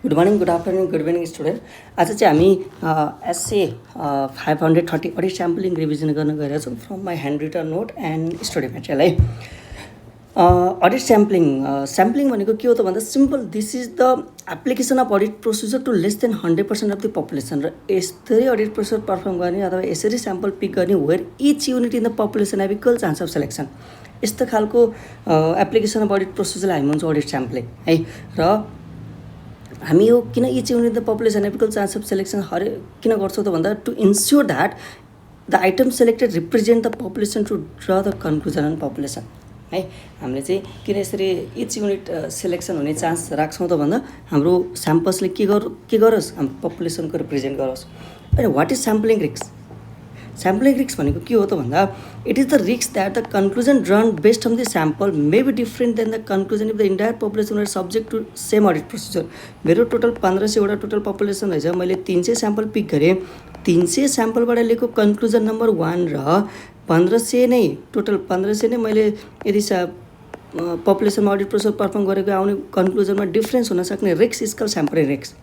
Good morning, good afternoon, good evening student. आज चाहिँ हामी एसए 530 अडिट स्याम्पलिङ रिभिजन गर्न गइरहेको छौँ from my handwritten note and study material है। अडिट स्याम्पलिङ भनेको के हो त भन्दा simple, this is the application of audit procedure to less than 100% of the population. र यसरी अडिट प्रोसिजर पर्फर्म गर्ने अथवा यसरी स्याम्पल पिक गर्ने where each unit in the population have equal chance of selection, यस्तो खालको एप्लिकेसन अफ अडिट प्रोसिजरलाई हामी भन्छौँ अडिट स्याम्पलिङ है। र हामी यो किन इच युनिट द पपुलेसन एपिकल चान्स अफ सेलेक्सन किन गर्छौँ त भन्दा to ensure that the item selected represent the population to draw the conclusion on population है। हामीले चाहिँ किन यसरी इच युनिट सेलेक्सन हुने चान्स राख्छौँ त भन्दा हाम्रो स्याम्पल्सले के गरोस्, हाम्रो पपुलेसनको रिप्रेजेन्ट गरोस्। अनि what is sampling risk? Sampling risk भनेको के हो त भन्दा it is the risk that the conclusion drawn based on the sample may be different than the conclusion if the entire population are subject to same audit procedure. मेरो total 1500 total population रहेछ, मैले 300 sample pick गरेँ। 300 स्याम्पलबाट लिएको conclusion number 1 र 1500 नै total 1500 नै मैले यदि पपुलेसनमा अडिट प्रोसिजर पर्फर्म गरेको आउने कन्क्लुजनमा डिफ्रेन्स हुनसक्ने risk is called sampling risk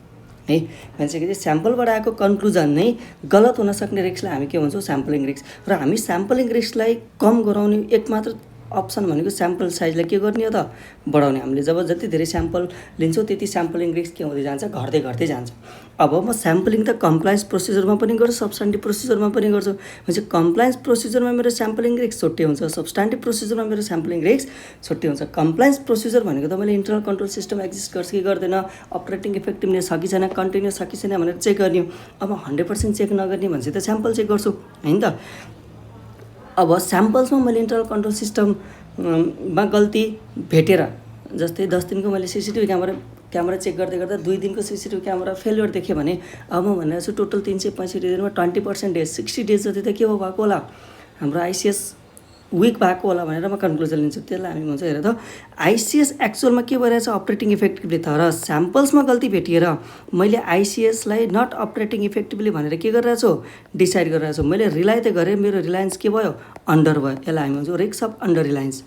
है। भन्छ कि स्याम्पलबाट आएको कन्क्लुजन नै गलत हुन सक्ने रिस्कलाई हामी के भन्छौँ, स्याम्पलिङ रिस्क। र हामी स्याम्पलिङ रिस्कलाई कम गराउने एकमात्र अप्सन भनेको स्याम्पल साइजलाई के गर्ने हो त, बढाउने। हामीले जब जति धेरै स्याम्पल लिन्छौँ त्यति स्याम्पलिङ रिस्क के हुँदै जान्छ, घट्दै जान्छ। अब म स्याम्पलिङ त कम्प्लायन्स प्रोसिजरमा पनि गर्छु, सब्स्टान्टिभ प्रोसिजरमा पनि गर्छु। भनेपछि कम्प्लायन्स प्रोसिजरमा मेरो स्याम्पलिङ रिस्क छुट्टै हुन्छ, सब्स्टान्टिभ प्रोसिजरमा मेरो स्याम्पलिङ रिस्क छुट्टै हुन्छ। कम्प्लायन्स प्रोसिजर भनेको त मैले इन्टरनल कन्ट्रोल सिस्टम एक्जिस्ट गर्छ कि गर्दैन, अपरेटिङ इफेक्टिभनेस छ कि छैन, कन्टिन्युस छ कि छैन भनेर चेक गर्ने। अब 100% चेक नगर्ने भने चाहिँ त स्याम्पल चेक गर्छु होइन त। अब स्याम्पल्समा मैले इन्टरनल कन्ट्रोल सिस्टममा गल्ती भेटेर, जस्तै 10 दिनको मैले सिसिटिभी क्यामेरा चेक गर्दा 2 दिनको सिसिटिभी क्यामेरा फेलियर देखेँ भने अब म भनिरहेको छु टोटल 365 दिनमा 20% डेज 60 डेज जति त के भएको होला, हाम्रो आइसिएस विक भएको होला भनेर म कन्क्लुजन लिन्छु। त्यसलाई हामी भन्छौँ हेर त आइसिएस एक्चुअलमा के भइरहेछ, अपरेटिङ इफेक्टिभली, तर स्याम्पल्समा गल्ती भेटिएर मैले आइसिएसलाई नट अपरेटिङ इफेक्टिभली भनेर के गरिरहेको छु, डिसाइड गरिरहेको छु। मैले रिलाइ त गरेँ, मेरो रिलायन्स के भयो, अन्डर भयो। यसलाई हामी भन्छौँ रिस्क अफ अन्डर रिलायन्स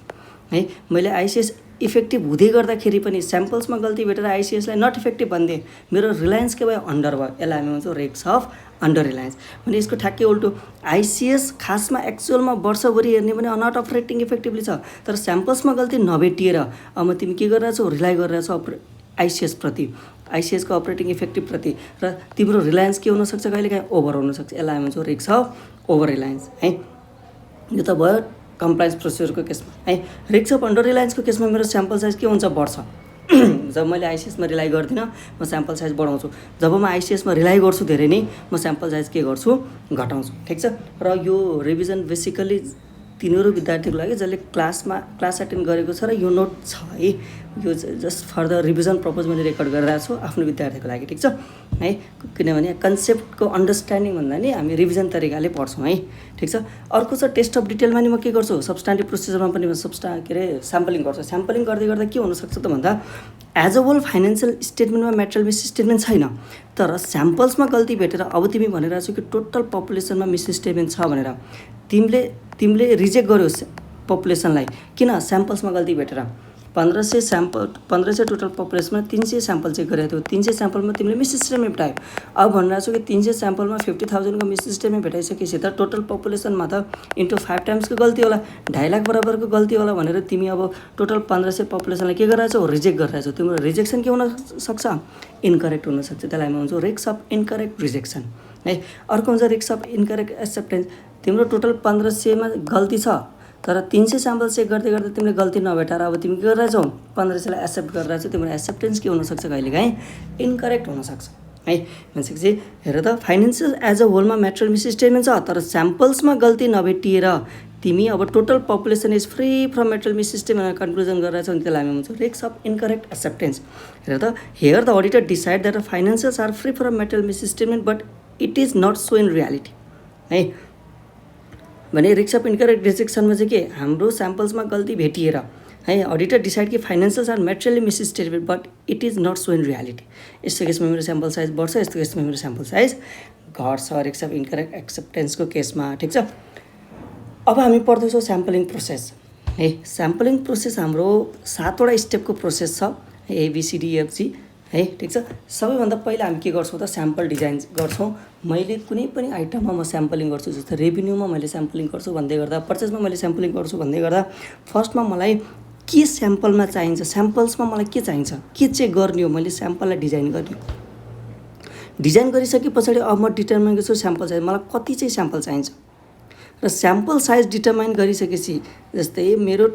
है। मैले आइसिएस इफेक्टिभ हुँदै गर्दाखेरि पनि स्याम्पल्समा गल्ती भेटेर आइसिएसलाई नट इफेक्टिभ भनिदिएँ, मेरो रिलायन्स के भयो, अन्डर भयो। यसलाई हामी भन्छौँ रिस्क अफ अन्डर रिलायन्स। भने यसको ठ्याक्कै उल्टो, आइसिएस खासमा एक्चुअलमा वर्षभरि हेर्ने भने नट अपरेटिङ इफेक्टिभली छ, तर स्याम्पल्समा गल्ती नभेटिएर अब तिमी के गरिरहेछौ, रिलाइ गरिरहेछौ आइसिएसप्रति, आइसिएसको अपरेटिङ इफेक्टिभप्रति, र तिम्रो रिलायन्स के हुनसक्छ, कहिलेकाहीँ ओभर हुनसक्छ। यसलाई हामी भन्छौँ रिस्क अफ ओभर रिलायन्स है। यो त भयो कम्प्लायन्स प्रोसिजरको केसमा है। रिस्क अफ अन्डर रिलायन्सको केसमा मेरो स्याम्पल साइज के हुन्छ, बढ्छ। जब मैले आइसिएसमा रिलाइ गर्दिनँ म स्याम्पल साइज बढाउँछु, जब म आइसिएसमा रिलाइ गर्छु धेरै नै म स्याम्पल साइज के गर्छु, घटाउँछु। ठिक छ। र यो रिभिजन बेसिकली तिनीहरू विद्यार्थीको लागि जसले क्लास एटेन्ड गरेको छ र यो नोट छ है, यो just for the revision purpose मैले रेकर्ड गरिरहेको छु आफ्नो विद्यार्थीको लागि। ठिक छ है, किनभने कन्सेप्टको अन्डरस्ट्यान्डिङ भन्दा नि हामी रिभिजन तरिकाले पढ्छौँ है। ठिक छ। अर्को छ टेस्ट अफ डिटेलमा नि म के गर्छु, सब्स्टान्टिभ प्रोसिजरमा पनि म स्याम्पलिङ गर्छु। स्याम्पलिङ गर्दा के हुनसक्छ त भन्दा एज अ होल फाइनेन्सियल स्टेटमेन्टमा मेटेरियल मिसस्टेटमेन्ट छैन, तर स्याम्पल्समा गल्ती भेटेर अब तिमी भनिरहेको छौ कि टोटल पपुलेसनमा मिसस्टेटमेन्ट छ भनेर तिमीले रिजेक्ट गर्यो पपुलेसनलाई। किन? स्याम्पल्समा गल्ती भेटेर 1500 टोटल पपुलेसनमा 300 स्याम्पल चेक गरेको थियो, 300 स्याम्पलमा तिमीले मिसस्टेटमेन्ट भेटायो। अब भनिरहेको छु कि 300 स्याम्पलमा 50,000 को मिसस्टेटमेन्ट भेटाइसकेपछि त टोटल पपुलेसनमा त इन्टु 5 टाइम्सको गल्ती होला, 2.5 लाख बराबरको गल्ती होला भनेर तिमी अब टोटल 1500 पपुलेसनलाई के गरिरहेछौ, रिजेक्ट गरिरहेछौ। तिम्रो रिजेक्सन के हुनसक्छ, इनकरेक्ट हुनसक्छ। त्यसलाई हामी भन्छौँ रिस्क अफ इनकरेक्ट रिजेक्सन है। अर्को हुन्छ रिस्क अफ इनकरेक्ट एक्सेप्टेन्स। तिम्रो टोटल 1500मा गल्ती छ, तर 300 स्याम्पल चेक गर्दै तिमीले गल्ती नभेटाएर अब तिमी के गरिरहेछौ, 1500लाई एक्सेप्ट गरिरहेछौ। तिम्रो एक्सेप्टेन्स के हुनसक्छ, कहिलेकाहीँ इनकरेक्ट हुनसक्छ है। भनेपछि हेर त फाइनेन्सियल एज अ होलमा मेटेरियल मिसस्टेटमेन्ट छ, तर स्याम्पल्समा गल्ती नभेटिएर तिमी अब total population is free from material misstatement conclusion गरिरहेछौ। त्यसलाई हामी भन्छौँ रिस्क अफ इनकरेक्ट एक्सेप्टेन्स। हेर त here the auditor decide that financials are free from material misstatement but it is not so in reality है। भने रिस्क अफ इनकरेक्ट रिजेक्सनमा चाहिँ के, हाम्रो स्याम्पल्समा गल्ती भेटिएर है अडिटर डिसाइड कि financials are materially misstatement but it is not so in reality. यस्तो केसमा मेरो स्याम्पल साइज बढ्छ, यस्तो केसमा मेरो स्याम्पल साइज घट्छ रिस्क अफ इनकरेक्ट एक्सेप्टेन्सको केसमा। ठिक छ। अब हामी पढ्दैछौँ स्याम्पलिङ प्रोसेस है। स्याम्पलिङ प्रोसेस हाम्रो 7वटा स्टेपको प्रोसेस छ, ABCDEFG है, ठिक छ। सबैभन्दा पहिला हामी के गर्छौँ त स्याम्पल डिजाइन गर्छौँ। मैले कुनै पनि आइटममा म स्याम्पलिङ गर्छु, जस्तो रेभिन्यूमा मैले स्याम्पलिङ गर्छु भन्दै गर्दा, पर्चेसमा मैले स्याम्पलिङ गर्छु भन्दै गर्दा फर्स्टमा मलाई के स्याम्पलमा चाहिन्छ, स्याम्पल्समा मलाई के चाहिन्छ, के चेक गर्ने हो, मैले स्याम्पललाई डिजाइन गर्ने हो। डिजाइन गरिसके पछाडि अब म डिटर्माइन गर्छु स्याम्पल साइज, मलाई कति चाहिँ स्याम्पल चाहिन्छ, र स्याम्पल साइज डिटर्माइन गरिसकेपछि जस्तै मेरो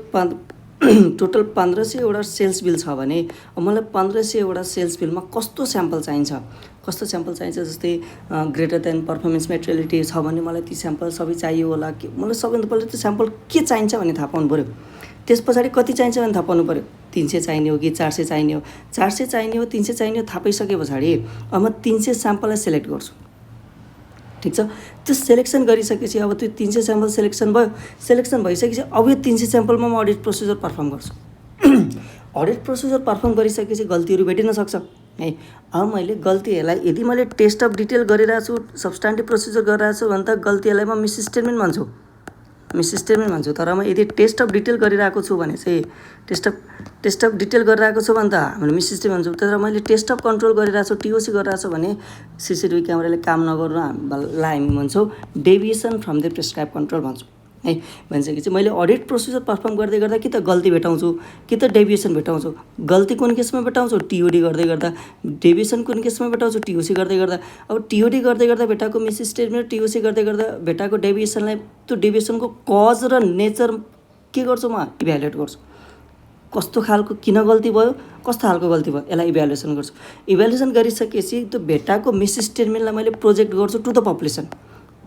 टोटल 1500वटा सेल्स बिल छ भने अब मलाई 1500वटा सेल्स बिलमा कस्तो स्याम्पल चाहिन्छ, जस्तै ग्रेटर देन पर्फर्मेन्स मेटेरियलिटी छ भने मलाई ती स्याम्पल सबै चाहियो होला कि, मलाई सबैभन्दा पहिला त्यो स्याम्पल के चाहिन्छ भने थाहा पाउनु पऱ्यो। त्यस पछाडि कति चाहिन्छ भने थाहा पाउनु पऱ्यो, 300 चाहिने हो कि 400 चाहिने हो, 400 चाहिने हो 300 चाहिने हो थाहा पाइसके पछाडि अब म 300 स्याम्पललाई सेलेक्ट गर्छु, ठिक छ। त्यो सेलेक्सन गरिसकेपछि अब त्यो 300 स्याम्पल सेलेक्सन भयो, सेलेक्सन भइसकेपछि अब यो 300 स्याम्पलमा म अडिट प्रोसिजर पर्फर्म गर्छु। अडिट प्रोसिजर पर्फर्म गरिसकेपछि गल्तीहरू भेटिन सक्छ है। अब मैले गल्तीहरूलाई यदि मैले टेस्ट अफ डिटेल गरिरहेको छु, सब्स्टान्टिभ प्रोसिजर गरिरहेको छु भने त गल्तीहरूलाई म मिसस्टेटमेन्ट भन्छु। तर म यदि टेस्ट अफ डिटेल गरिरहेको छु भने चाहिँ टेस्ट अफ डिटेल गरिरहेको छु भने त हामीले मिसस्टेटमेन्ट भन्छौँ। तर मैले टेस्ट अफ कन्ट्रोल गरिरहेको छु, टिओसी गरिरहेको छु भने सिसिटिभी क्यामेराले काम नगर्नु हामी भन्छौँ deviation from the prescribe control भन्छौँ है। भनिसकेपछि मैले अडिट प्रोसिजर पर्फर्म गर्दै गर्दा कि त गल्ती भेटाउँछु कि त डेभिएसन भेटाउँछु। गल्ती कुन केसमा भेटाउँछु, टिओडी गर्दै गर्दा, डेभिएसन कुन केसमा भेटाउँछु, टिओसी गर्दै गर्दा। अब टिओडी गर्दै गर्दा भेटाएको मिसस्टेटमेन्ट, टिओसी गर्दै गर्दा भेटाएको डेभिएसनलाई, त्यो डेभिएसनको कज र नेचर के गर्छु म इभ्यालुएट गर्छु। कस्तो खालको किन गल्ती भयो, कस्तो खालको गल्ती भयो, यसलाई इभ्यालुएसन गर्छु। इभ्यालुएसन गरिसकेपछि त्यो भेटाएको मिसस्टेटमेन्टलाई मैले प्रोजेक्ट गर्छु to the population,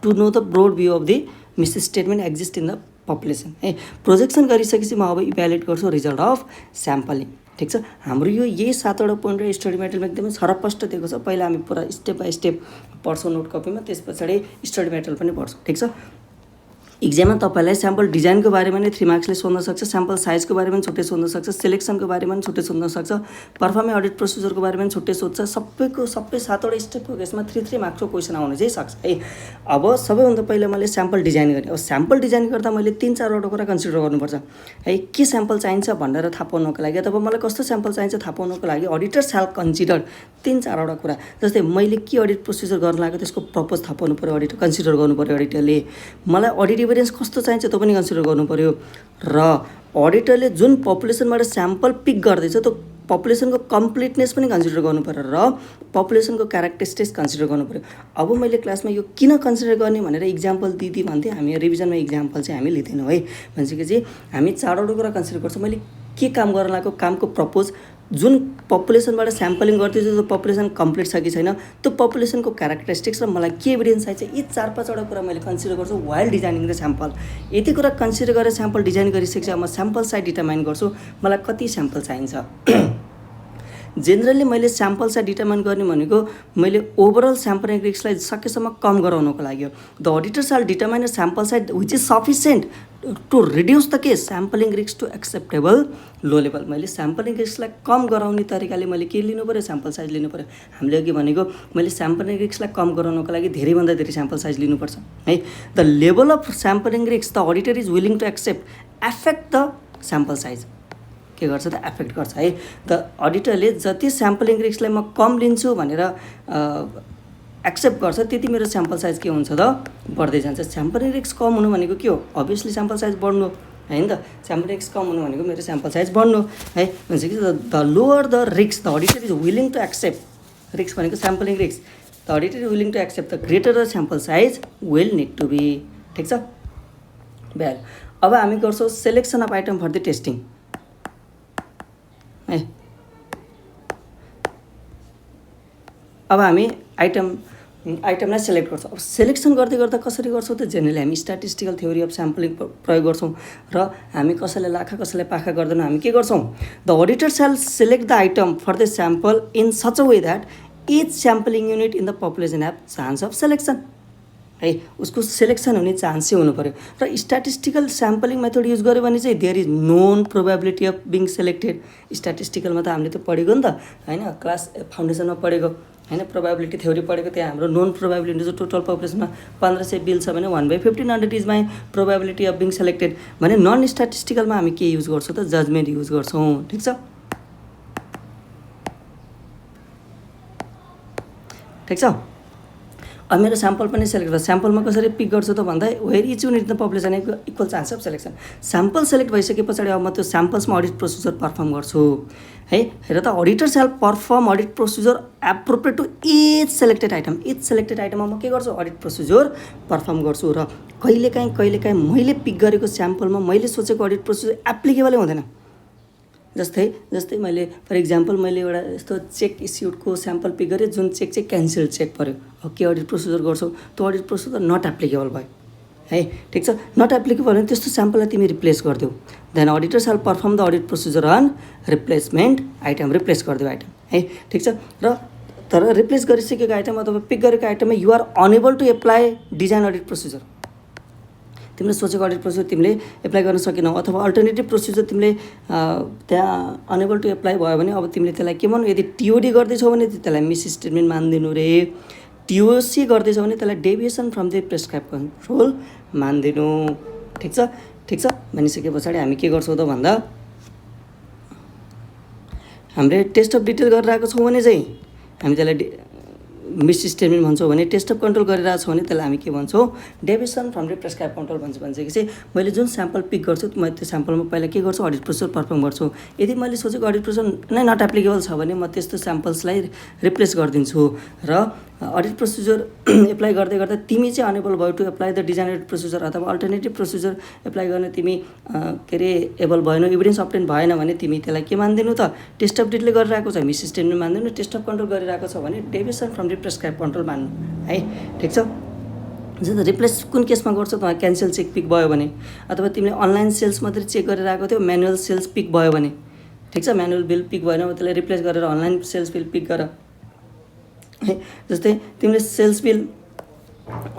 to know the broad view of the misstatement exist in the population है। प्रोजेक्सन गरिसकेपछि म अब इभ्यालुएट गर्छु रिजल्ट अफ स्याम्पलिङ, ठिक छ। हाम्रो यो यही 7वटा पोइन्ट र स्टडी मेटेरियलमा एकदमै छरपष्ट दिएको छ। पहिला हामी पुरा स्टेप बाई स्टेप पढ्छौँ नोट कपीमा, त्यस पछाडि स्टडी मेटेरियल पनि पढ्छौँ, ठिक छ। इक्जाममा तपाईँलाई स्याम्पल डिजाइनको बारेमा नै 3 मार्क्सले सोध्न सक्छ, स्याम्पल साइजको बारेमा पनि छुट्टै सोध्न सक्छ, सिलेक्सनको बारेमा पनि छुट्टै सोध्न सक्छ, पर्फर्मिङ अडिट प्रोसिजरको बारेमा पनि छुट्टै सोध्छ। सबै 7वटा स्टेपको केसमा 3 मार्क्सको क्वेसन आउन चाहिँ सक्छ है। अब सबैभन्दा पहिला मैले स्याम्पल डिजाइन गरेँ। अब स्याम्पल डिजाइन गर्दा मैले 3-4वटा कुरा कन्सिडर गर्नुपर्छ है। के स्याम्पल चाहिन्छ भनेर थाहा पाउनको लागि, अथवा मलाई कस्तो स्याम्पल चाहिन्छ थाहा पाउनको लागि अडिटर स्याल कन्सिडर 3-4वटा कुरा। जस्तै मैले के अडिट प्रोसिजर गर्न लाग्यो त्यसको पर्पज थाहा पाउनु पऱ्यो, अडिटर कन्सिडर गर्नु पऱ्यो। अडिटरले मलाई अडिट इभिडेन्स कस्तो चाहिन्छ त्यो पनि कन्सिडर गर्नु पऱ्यो, र अडिटरले जुन पपुलेसनबाट स्याम्पल पिक गर्दैछ त्यो पपुलेसनको कम्प्लिटनेस पनि कन्सिडर गर्नु पऱ्यो, र पपुलेसनको क्यारेक्टरिस्टिक्स कन्सिडर गर्नु पऱ्यो। अब मैले क्लासमा यो किन कन्सिडर गर्ने भनेर इक्जाम्पल दिदी भन्थेँ, हामी रिभिजनमा इक्जाम्पल चाहिँ हामी लिँदैनौँ है। भनेपछि हामी 4वटा कुरा कन्सिडर गर्छौँ। मैले के काम गर्न लागेको, कामको प्रपोज, जुन पपुलेसनबाट स्याम्पलिङ गर्दैछु त्यो पपुलेसन कम्प्लिट छ कि छैन, त्यो पपुलेसनको क्यारेक्टरिस्टिक्स, र मलाई के एभिडेन्स चाहिन्छ, यी 4-5वटा कुरा मैले कन्सिडर गर्छु वाइल डिजाइनिङ द स्याम्पल। यति कुरा कन्सिडर गरेर स्याम्पल डिजाइन गरिसकेपछि म स्याम्पल साइज डिटर्माइन गर्छु, मलाई कति स्याम्पल चाहिन्छ। जेनरली मैले स्याम्पल साइज डिटर्माइन गर्ने भनेको मैले ओभरअल स्याम्पलिङ रिस्कलाई सकेसम्म कम गराउनको लागि हो। The auditor shall determine sample size which is sufficient to reduce the case sampling risk to acceptable low level. मैले स्याम्पलिङ रिस्कलाई कम गराउने तरिकाले मैले के लिनु पऱ्यो, स्याम्पल साइज लिनु पऱ्यो। हामीले अघि भनेको मैले स्याम्पलिङ रिस्कलाई कम गराउनको लागि धेरैभन्दा धेरै स्याम्पल साइज लिनुपर्छ है। The level of sampling risk the auditor is willing to affect the sample size, के गर्छ त एफेक्ट गर्छ है। द अडिटरले जति स्याम्पलिङ रिस्कलाई म कम लिन्छु भनेर एक्सेप्ट गर्छ त्यति मेरो स्याम्पल साइज के हुन्छ त बढ्दै जान्छ। स्याम्पलिङ रिस्क कम हुनु भनेको के हो, अभियसली स्याम्पल साइज बढ्नु हैन त। स्याम्पलिङ रिस्क कम हुनु भनेको मेरो स्याम्पल साइज बढ्नु है। भन्छ कि the lower the risk the auditor is willing to accept, risk भनेको sampling risk, the auditor is willing to accept the greater the sample size will need to be, ठिक छ। वेल अब हामी गर्छौँ selection of item for the testing है। अब हामी आइटमलाई select गर्छौँ। अब सेलेक्सन गर्दै गर्दा कसरी गर्छौँ त, जेनरली हामी स्ट्याटिस्टिकल थ्योरी अफ स्याम्पलिङ प्रयोग गर्छौँ, र हामी कसैलाई लाखा कसैलाई पाखा गर्दैनौँ। हामी के गर्छौँ, the auditor shall select the item for the sample in such a way that each sampling unit in the population have chance of selection है। उसको सेलेक्सन हुने चान्स चाहिँ हुनु पऱ्यो। र स्ट्याटिस्टिकल स्याम्पलिङ मेथड युज गर्यो भने चाहिँ there is known probability of being selected. स्ट्याटिस्टिकलमा त हामीले त पढेको नि त होइन, क्लास फाउन्डेसनमा पढेको होइन, प्रोबेबिलिटी थ्योरी पढेको। त्यहाँ हाम्रो नोन प्रोबेबिलिटी जो टोटल पपुलेसनमा 1500 बिल छ भने 1/1500 is my probability of being selected भने नन स्ट्याटिस्टिकलमा हामी के युज गर्छौँ त, जजमेन्ट युज गर्छौँ, ठिक छ। ठिक छ। अब मेरो स्याम्पल पनि सेलेक्ट भयो, स्याम्पलमा कसरी पिक गर्छु त भन्दा where each unit the population equal chance of selection. Sample select भइसके पछाडि अब म त्यो स्याम्पल्समा अडिट प्रोसिजर पर्फर्म गर्छु है। हेर त auditor shall perform audit procedure appropriate to each selected item. Each selected आइटममा म के गर्छु अडिट प्रोसिजर पर्फर्म गर्छु। र कहिलेकाहीँ मैले पिक गरेको स्याम्पलमा मैले सोचेको अडिट प्रोसिजर एप्लिकेबलै हुँदैन। जस्तै मैले फर इक्जाम्पल मैले एउटा यस्तो चेक इस्युडको स्याम्पल पिक गरेँ जुन चेक चाहिँ क्यान्सल चेक पऱ्यो। अब के अडिट प्रोसिजर गर्छौ, त्यो अडिट प्रोसिजर नट एप्लिकेबल भयो है। ठिक छ, नट एप्लिकेबल भने त्यस्तो स्याम्पललाई तिमी रिप्लेस गरिदेऊ। Then auditor shall perform the audit procedure on replacement item. Replace गरिदेऊ आइटम है। ठिक छ, र तर रिप्लेस गरिसकेको आइटम अथवा पिक गरेको आइटममा you're enable to apply design audit procedure. तिमीले सोचेको अडिट प्रोसिजर तिमीले एप्लाई गर्न सकेनौ अथवा अल्टरनेटिभ प्रोसिजर तिमीले त्यहाँ अनेबल टु एप्लाई भयो भने अब तिमीले त्यसलाई के भन्नु, यदि टिओडी गर्दैछौ भने त्यसलाई मिस स्टेटमेन्ट मान्दिनु रे। टिओसी गर्दैछौ भने त्यसलाई deviation from the prescribe control मान्दिनु। ठिक छ भनिसके पछाडि हामी के गर्छौँ त भन्दा हामीले टेस्ट अफ डिटेल गरिरहेको छौँ भने चाहिँ हामी त्यसलाई मिस स्टेटमेन्ट भन्छौँ भने टेस्ट अफ कन्ट्रोल गरिरहेको छौँ भने त्यसलाई हामी के भन्छौँ deviation from the prescribe control भन्छ कि चाहिँ मैले जुन स्याम्पल पिक गर्छु म त्यो स्याम्पलमा पहिला के गर्छु अडिट प्रोसिजर पर्फर्म गर्छु। यदि मैले सोचेको अडिट प्रोसिजर नै नट एप्लिकेबल छ भने म त्यस्तो स्याम्पल्सलाई रिप्लेस गरिदिन्छु। र अडिट प्रोसिजर एप्लाई गर्दै गर्दा तिमी चाहिँ अनेबल भयो to apply the design audit procedure अथवा अल्टरनेटिभ प्रोसिजर एप्लाई गर्न तिमी के अरे एबल भएन, इभिडेन्स अब्टेन भएन भने तिमी त्यसलाई के मान्दिनु त टेस्ट अफ डिटेल गरिरहेको छ मिस स्टेटमेन्ट मान्दिनु। टेस्ट अफ कन्ट्रोल गरिरहेको छ भने deviation from the prescribe control मान्नु है। ठिक छ, जस्तो रिप्लेस कुन केसमा गर्छौ त क्यान्सल चेक पिक भयो भने अथवा तिमीले अनलाइन सेल्स मात्रै चेक गरिरहेको थियो म्यानुअल सेल्स पिक भयो भने। ठिक छ, म्यानुअल बिल पिक भएन त्यसलाई रिप्लेस गरेर अनलाइन सेल्स बिल पिक गर है। जस्तै तिमीले sales bill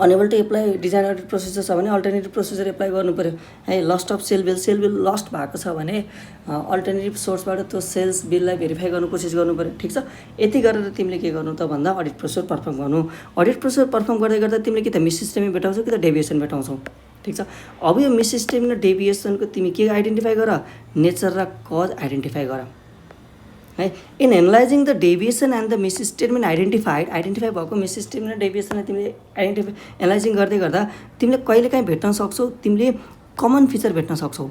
unable to apply design audit procedure छ भने अल्टरनेटिभ प्रोसिजर एप्लाई गर्नु पऱ्यो है। Lost of sale bill lost भएको छ भने अल्टरनेटिभ सोर्सबाट त्यो सेल्स बिललाई भेरिफाई गर्नु कोसिस गर्नु पऱ्यो। ठिक छ, यति गरेर तिमीले के गर्नु त भन्दा अडिट प्रोसिजर पर्फर्म गर्नु। अडिट प्रोसिजर पर्फर्म गर्दै गर्दा तिमीले कि त मिस स्टेटमेन्ट भेटाउँछौ कि त डेभिएसन भेटाउँछौ। ठिक छ, अब यो मिस स्टेटमेन्ट र डेभिएसनको तिमी के आइडेन्टिफाई गर, नेचर र कज आइडेन्टिफाई गर है। In analysing the deviation and the miss statement identify भएको मिस स्टेटमेन्ट र डेभिएसनलाई तिमीले एनालाइजिङ गर्दै गर्दा तिमीले कहिलेकाहीँ भेट्न सक्छौ, तिमीले कमन फिचर भेट्न सक्छौ।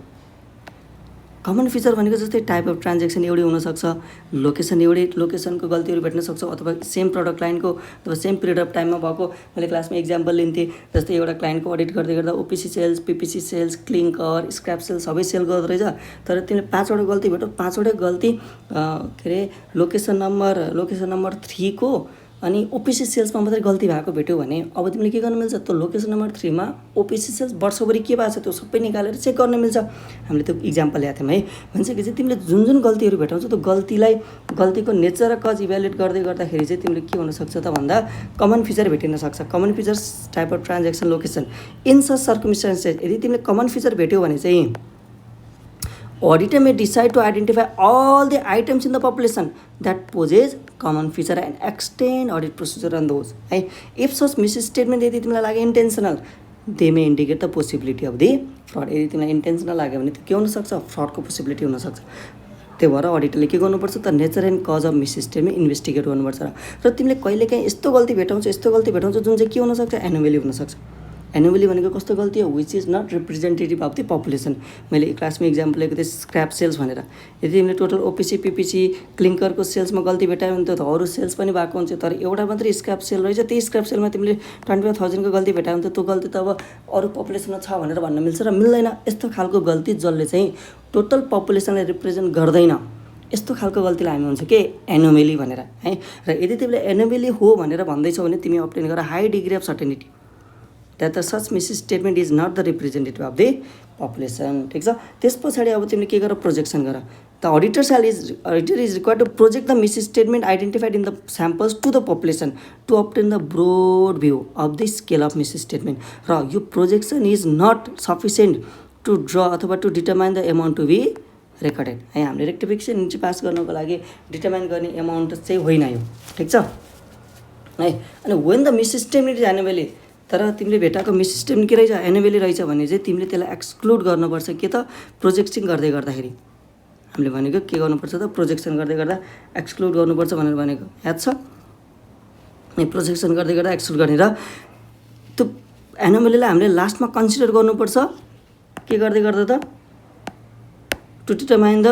कमन फिचर भनेको जस्तै टाइप अफ ट्रान्जेक्सन एउटै हुनसक्छ, लोकेसनको गल्तीहरू भेट्न सक्छौ अथवा सेम प्रडक्ट लाइनको अथवा सेम पिरियड अफ टाइममा भएको। मैले क्लासमा इक्जाम्पल लिन्थेँ, जस्तै एउटा क्लाइन्टको अडिट गर्दै गर्दा OPC sales, PPC sales, clinker, scrap sales सबै सेल गर्दो रहेछ। तर तिमीले 5वटा गल्ती भेट्यौ, 5वटै गल्ती के अरे लोकेसन नम्बर 3 को अनि ओपिसी सेल्समा मात्रै गल्ती भएको भेट्यौ भने अब तिमीले के गर्न मिल्छ, त्यो लोकेसन नम्बर 3 मा ओपिसी सेल्स वर्षभरि के भएको छ त्यो सबै निकालेर चेक गर्न मिल्छ। हामीले त्यो इक्जाम्पल ल्याएको थियौँ है। भन्छ कि चाहिँ तिमीले जुन गल्तीहरू भेटाउँछौ त्यो गल्तीको नेचर र कज इभ्यालुएट गर्दै गर्दाखेरि चाहिँ तिमीले के हुनसक्छ त भन्दा कमन फिचर भेटिन सक्छ। Common features type of transaction location in such circumstances. यदि तिमीले कमन फिचर भेट्यौ भने चाहिँ auditor may decide to identify all the items in the population that poses common feature and extend audit procedure on those है। if such misstatement यदि तिमीलाई लाग्यो intentional they may indicate the possibility of the fraud। यदि तिमीलाई intentional लाग्यो भने त्यो के हुनसक्छ, फ्रडको पोसिबिलिटी हुनसक्छ। त्यही भएर अडिटरले के गर्नुपर्छ त nature and cause of misstatement investigate गर्नुपर्छ। र तिमीले कहिलेकाहीँ यस्तो गल्ती भेटाउँछ जुन चाहिँ के हुनसक्छ, एनोमेली हुनसक्छ। एनोमेली भनेको कस्तो गल्ती हो, which is not representative of the population. मैले क्लासमा इक्जाम्पल लिएको थिएँ स्क्रैप सेल्स भनेर। यदि तिमीले टोटल ओपिसी पिपिसी क्लिङ्करको सेल्समा गल्ती भेटायो भने त अरू सेल्स पनि भएको हुन्छ, तर एउटा मात्रै स्क्रैप सेल रहेछ, त्यही स्क्रैप सेलमा तिमीले 25,000 को गल्ती भेटायो भने त त्यो गल्ती त अब अरू पपुलेसनमा छ भनेर भन्न मिल्छ र मिल्दैन। यस्तो खालको गल्ती जसले चाहिँ टोटल पपुलेसनलाई रिप्रेजेन्ट गर्दैन, यस्तो खालको गल्तीलाई हामी भन्छ के एनोमेली भनेर है। र यदि तिमीले एनोमेली हो भनेर भन्दैछौ भने तिमी अब्टेन गर high degree of certainty that the such misstatement is not the representative of the population। ठिक छ, त्यस पछाडि अब तिमीले के गर, प्रोजेक्सन गर। The auditor is required to project the misstatement identified in the samples to the population to obtain the broad view of the scale of misstatement। र यो projection is not sufficient to draw अथवा to determine the amount to be recorded है। हामीले रेक्टिफिकेसन नीचे pass गर्नको लागि determine गर्ने amount चाहिँ होइन यो। ठिक छ है। अनि वेन द मिसस्टेटमेन्ट इज एनोमेली, तर तिमीले भेटाएको मिसस्टेटमेन्ट के रहेछ, एनोमेली रहेछ भने चाहिँ तिमीले त्यसलाई एक्सक्लुड गर्नुपर्छ। के त प्रोजेक्सन गर्दै गर्दाखेरि हामीले भनेको के गर्नुपर्छ त प्रोजेक्सन गर्दै गर्दा एक्सक्लुड गर्नुपर्छ भनेर भनेको याद छ प्रोजेक्सन गर्दै गर्दा एक्सक्लुड गर्ने र त्यो एनोमलीलाई हामीले लास्टमा कन्सिडर गर्नुपर्छ के गर्दै गर्दा त to determine the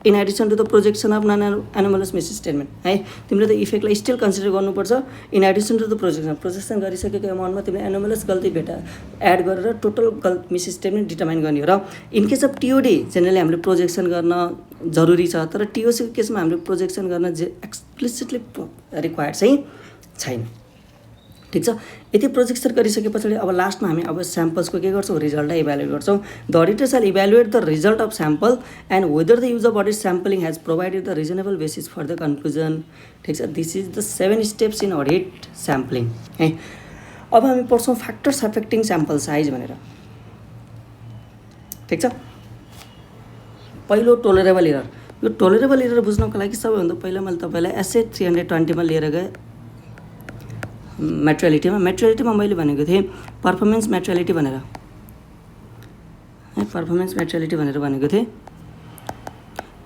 in addition to the projection of non anomalous misstatement है तिमीले त इफेक्टलाई स्टिल कन्सिडर गर्नुपर्छ in addition to the projection गरिसकेको एमाउन्टमा तिमीले एनोमलस गल्ती एड गरेर टोटल मिसस्टेटमेन्ट डिटरमाइन गर्ने हो र in case of TOD generally हामीले प्रोजेक्सन गर्न जरुरी छ तर टिओसीको केसमा हामीले प्रोजेक्सन गर्न एक्सप्लिसिटली रिक्वायर्ड चाहिँ छैन ठिक छ यति प्रोजेक्सन गरिसके पछाडि अब लास्टमा हामी अब स्याम्पल्सको के गर्छौँ रिजल्टलाई इभ्यालुएट गर्छौँ the auditor shall evaluate the result of sample and whether the use of audit sampling has provided the reasonable basis for the conclusion ठिक छ this is the 7 steps in audit sampling है अब हामी पढ्छौँ factors affecting sample size भनेर ठिक छ पहिलो टोलरेबल इरर यो टोलरेबल इरर बुझ्नको लागि सबैभन्दा पहिला मैले तपाईँलाई एसए 320 मा लिएर गएँ मेट्रियालिटीमा मैले भनेको थिएँ पर्फर्मेन्स मेट्रियालिटी भनेर है पर्फर्मेन्स मेट्रियालिटी भनेर भनेको थिएँ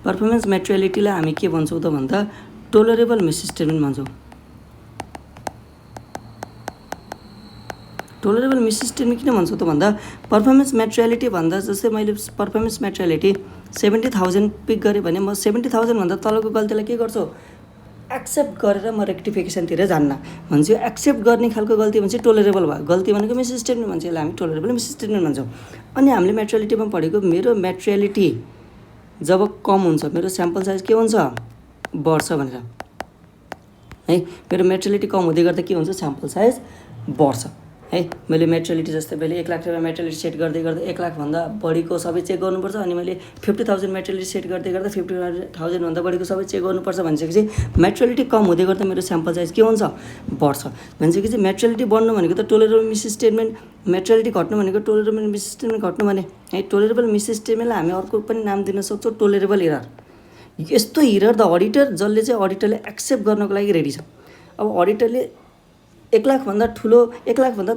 पर्फर्मेन्स मेट्रियालिटीलाई हामी के भन्छौँ त भन्दा टोलरेबल मिसस्टेटमेन्ट भन्छौँ टोलरेबल मिसस्टेटमेन्ट किन भन्छौँ त भन्दा पर्फर्मेन्स मेट्रियालिटी भन्दा जस्तै मैले पर्फर्मेन्स मेट्रियालिटी 70,000 पिक गरेँ भने म 70,000 भन्दा तलको गल्तीलाई के गर्छु एक्सेप्ट गरेर म रेक्टिफिकेसनतिर जान्न भन्छ एक्सेप्ट गर्ने खालको गल्ती भन्छ टोलरेबल भयो गल्ती भनेको मिसस्टेटमेन्ट भन्छ यसलाई हामी टोलरेबल मिसस्टेटमेन्ट भन्छौँ अनि हामीले मेट्रियालिटीमा पढेको मेरो मेट्रियालिटी जब कम हुन्छ मेरो स्याम्पल साइज के हुन्छ बढ्छ भनेर है मेरो मेट्रियालिटी कम हुँदै गर्दा के हुन्छ स्याम्पल साइज बढ्छ है मैले मेट्रियालिटी जस्तै मैले 1 लाख रुपियाँ मेट्रियालिटी सेट गर्दै गर्दा 1 लाखभन्दा बढीको सबै चेक गर्नुपर्छ अनि मैले 50,000 मेट्रियालिटी सेट गर्दै गर्दा 50,000 भन्दा बढीको सबै चेक गर्नुपर्छ भनिसकेपछि मेट्रियालिटी कम हुँदै गर्दा मेरो स्याम्पल साइज के हुन्छ बढ्छ भनिसकेपछि मेट्रियालिटी बढ्नु भनेको त टोलरेबल मिसस्टेटमेन्ट मेट्रियालिटी घट्नु भनेको टोलरेबल मिसस्टेटमेन्ट घट्नु भने है टोलरेबल मिसस्टेटमेन्टलाई हामी अर्को पनि नाम दिन सक्छौँ टोलरेबल इरर यस्तो इरर द अडिटर जसले चाहिँ अडिटरले एक्सेप्ट गर्नको लागि रेडी छ अब अडिटरले 1 लाखभन्दा ठुलो 1 लाखभन्दा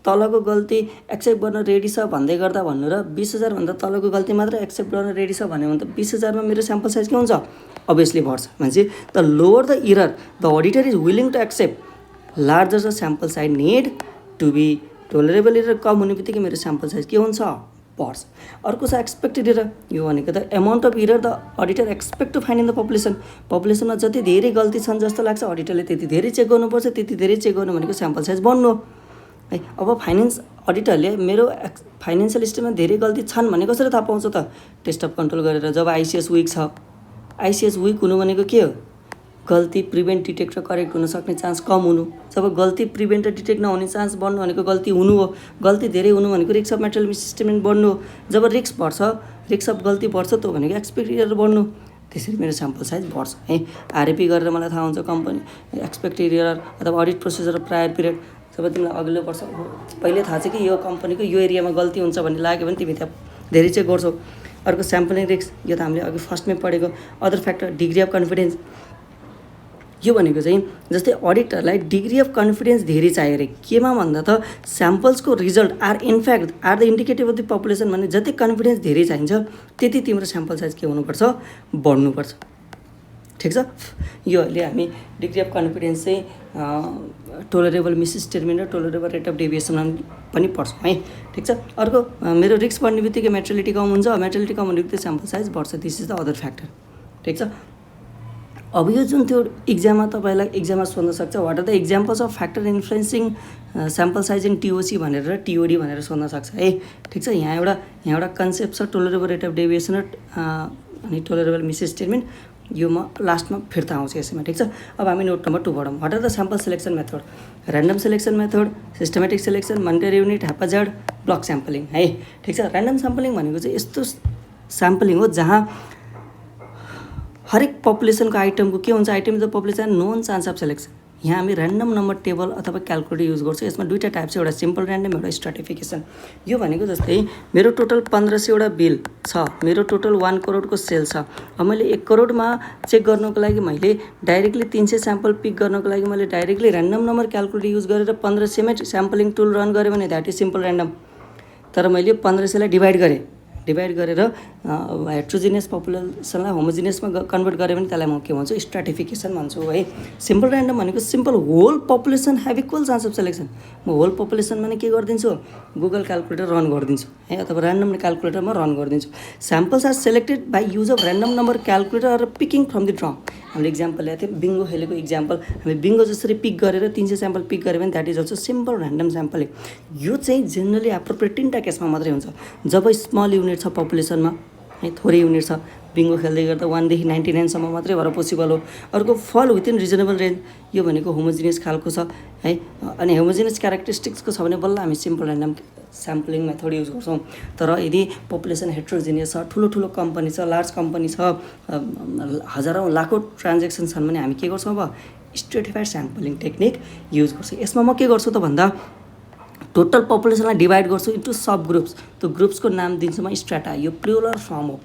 तलको गल्ती एक्सेप्ट गर्न रेडी छ भन्दै गर्दा भन्नु र 20,000 भन्दा तलको गल्ती मात्र एक्सेप्ट गर्न रेडी छ भन्यो भने त 20,000 मा मेरो स्याम्पल साइज के हुन्छ अभियसली बढ्छ भनेपछि the lower the error the auditor is willing to accept larger the sample size need to be tolerable error कम हुने बित्तिकै मेरो स्याम्पल साइज के हुन्छ बढ्छ अर्को छ एक्सपेक्टेड इरर यो भनेको त amount of error the auditor expect to find in the पपुलेसनमा जति धेरै गल्ती छन् जस्तो लाग्छ अडिटरले त्यति धेरै चेक गर्नुपर्छ त्यति धेरै चेक गर्नु भनेको स्याम्पल साइज बढ्नु है अब फाइनेन्स अडिटरले मेरो फाइनेन्सियल स्टेटमेन्टमा धेरै गल्ती छन् भने कसरी थाहा पाउँछ त टेस्ट अफ कन्ट्रोल गरेर जब आइसिएस विक छ आइसिएस विक हुनु भनेको के हो गल्ती प्रिभेन्ट डिटेक्ट र करेक्ट हुन सक्ने चान्स कम हुनु जब गल्ती प्रिभेन्ट र डिटेक्ट नहुने चान्स बढ्नु भनेको गल्ती हुनु हो गल्ती धेरै हुनु भनेको रिस्क अफ मेटेरियल मिसस्टेटमेन्ट बढ्नु हो जब रिस्क बढ्छ रिस्क अफ गल्ती बढ्छ त भनेको एक्सपेक्टेड इरर बढ्नु त्यसरी मेरो स्याम्पल साइज बढ्छ है आरएपी गरेर मलाई थाहा हुन्छ कम्पनी एक्सपेक्टेड इरर अथवा अडिट प्रोसिजर प्रायर पिरियड जब तिमीलाई अघिल्लो वर्ष पहिले थाहा छ कि यो कम्पनीको यो एरियामा गल्ती हुन्छ भन्ने लाग्यो भने तिमी त्यहाँ धेरै चेक गर्छौ अर्को स्याम्पलिङ रिस्क यो त हामीले अघि फर्स्टमै पढेको other factor degree of confidence यो भनेको चाहिँ जस्तै अडिटरलाई डिग्री अफ कन्फिडेन्स धेरै चाहियो अरे केमा भन्दा त स्याम्पल्सको result are in fact are the indicative of the population भने जति कन्फिडेन्स धेरै चाहिन्छ त्यति तिम्रो स्याम्पल साइज के हुनुपर्छ बढ्नुपर्छ ठिक छ यो अहिले हामी डिग्री अफ कन्फिडेन्स चाहिँ टोलरेबल मिसस्टेटमेन्ट र टोलरेबल रेट अफ डेभिएसनमा पनि पढ्छौँ है ठिक छ अर्को मेरो रिस्क बढ्ने बित्तिकै मेट्रियालिटी कम हुन्छ मेट्रियालिटी कम हुने बित्तिकै स्याम्पल साइज बढ्छ this is the other factor ठिक छ अब यो जुन त्यो इक्जाममा तपाईँलाई इक्जाममा सोध्न सक्छ what are the examples of factor influencing sample size in TOC भनेर र टिओडी भनेर सोध्न सक्छ है ठिक छ यहाँ एउटा कन्सेप्ट छ टोलरेबल रेट अफ डेभिएसन र अनि टोलरेबल मिसस्टेटमेन्ट यो म लास्टमा फिर्ता आउँछ यसैमा ठिक छ अब हामी नोट नम्बर 2 पढौँ what are the sample selection method random selection method systematic selection monetary unit haphazard block sampling है ठिक छ ऱ्यान्डम स्याम्पलिङ भनेको चाहिँ यस्तो स्याम्पलिङ हो जहाँ हरेक पपुलेसनको आइटमको के हुन्छ item the population known chance of selection यहाँ हामी ऱ्यान्डम नम्बर टेबल अथवा क्यालकुलेटर युज गर्छौँ यसमा दुईवटा टाइप छ एउटा सिम्पल ऱ्यान्डम एउटा स्ट्राटिफिकेसन यो भनेको जस्तै मेरो टोटल 1500 वटा बिल छ मेरो टोटल 1 करोडको सेल छ अब मैले 1 करोडमा चेक गर्नको लागि मैले डाइरेक्टली 300 स्याम्पल पिक गर्नको लागि मैले directly random number calculator use गरेर 1500 मै स्याम्पलिङ टुल रन गरेँ भने द्याट इज सिम्पल ऱ्यान्डम तर मैले 1500 लाई डिभाइड गरेँ डिभाइड गरेर हेट्रोजिनियस पपुलेसनलाई होमोजिनियसमा कन्भर्ट गऱ्यो भने त्यसलाई म के भन्छु स्ट्राटिफिकेसन भन्छु है। सिम्पल ऱ्यान्डम भनेको simple whole population have equal chance of selection. म होल पपुलेसनमा के गरिदिन्छु गुगल क्यालकुलेटर रन गरिदिन्छु है, अथवा ऱ्यान्डम क्यालकुलेटरमा रन गरिदिन्छु। Samples are selected by use of random number calculator or picking from the drum. हामीले इक्जाम्पल ल्याएको थियौँ बिङ्गो खेलेको इक्जाम्पल, हामी बिङ्गो जसरी पिक गरेर 300 स्याम्पल पिक गऱ्यो भने that is also simple random sampling. यो चाहिँ जेनरली एप्रोप्रिएट 3टा केसमा मात्रै हुन्छ, जब स्मल युनिट छ पपुलेसनमा है, थोरै युनिट छ, बिङ्गो खेल्दै गर्दा 1 देखि 99 सम्म मात्रै भएर पोसिबल हो। अर्को फल विथिन रिजनेबल रेन्ज, यो भनेको होमोजिनियस खालको छ है, अनि होमोजिनियस क्यारेक्टरिस्टिक्सको छ भने बल्ल हामी simple random sampling method use गर्छौँ। तर यदि पपुलेसन हेट्रोजिनियस छ, ठुलो ठुलो कम्पनी छ, लार्ज कम्पनी छ, हजारौँ लाखौँ ट्रान्जेक्सन छन् भने हामी के गर्छौँ अब स्ट्रेटिफाइड स्याम्पलिङ टेक्निक युज गर्छौँ। यसमा म के गर्छु त भन्दा टोटल पपुलेसनलाई डिभाइड गर्छु इन्टु सब ग्रुप्स। त्यो ग्रुप्सको नाम दिन्छु म स्ट्राटा, यो प्लुरल फर्म हो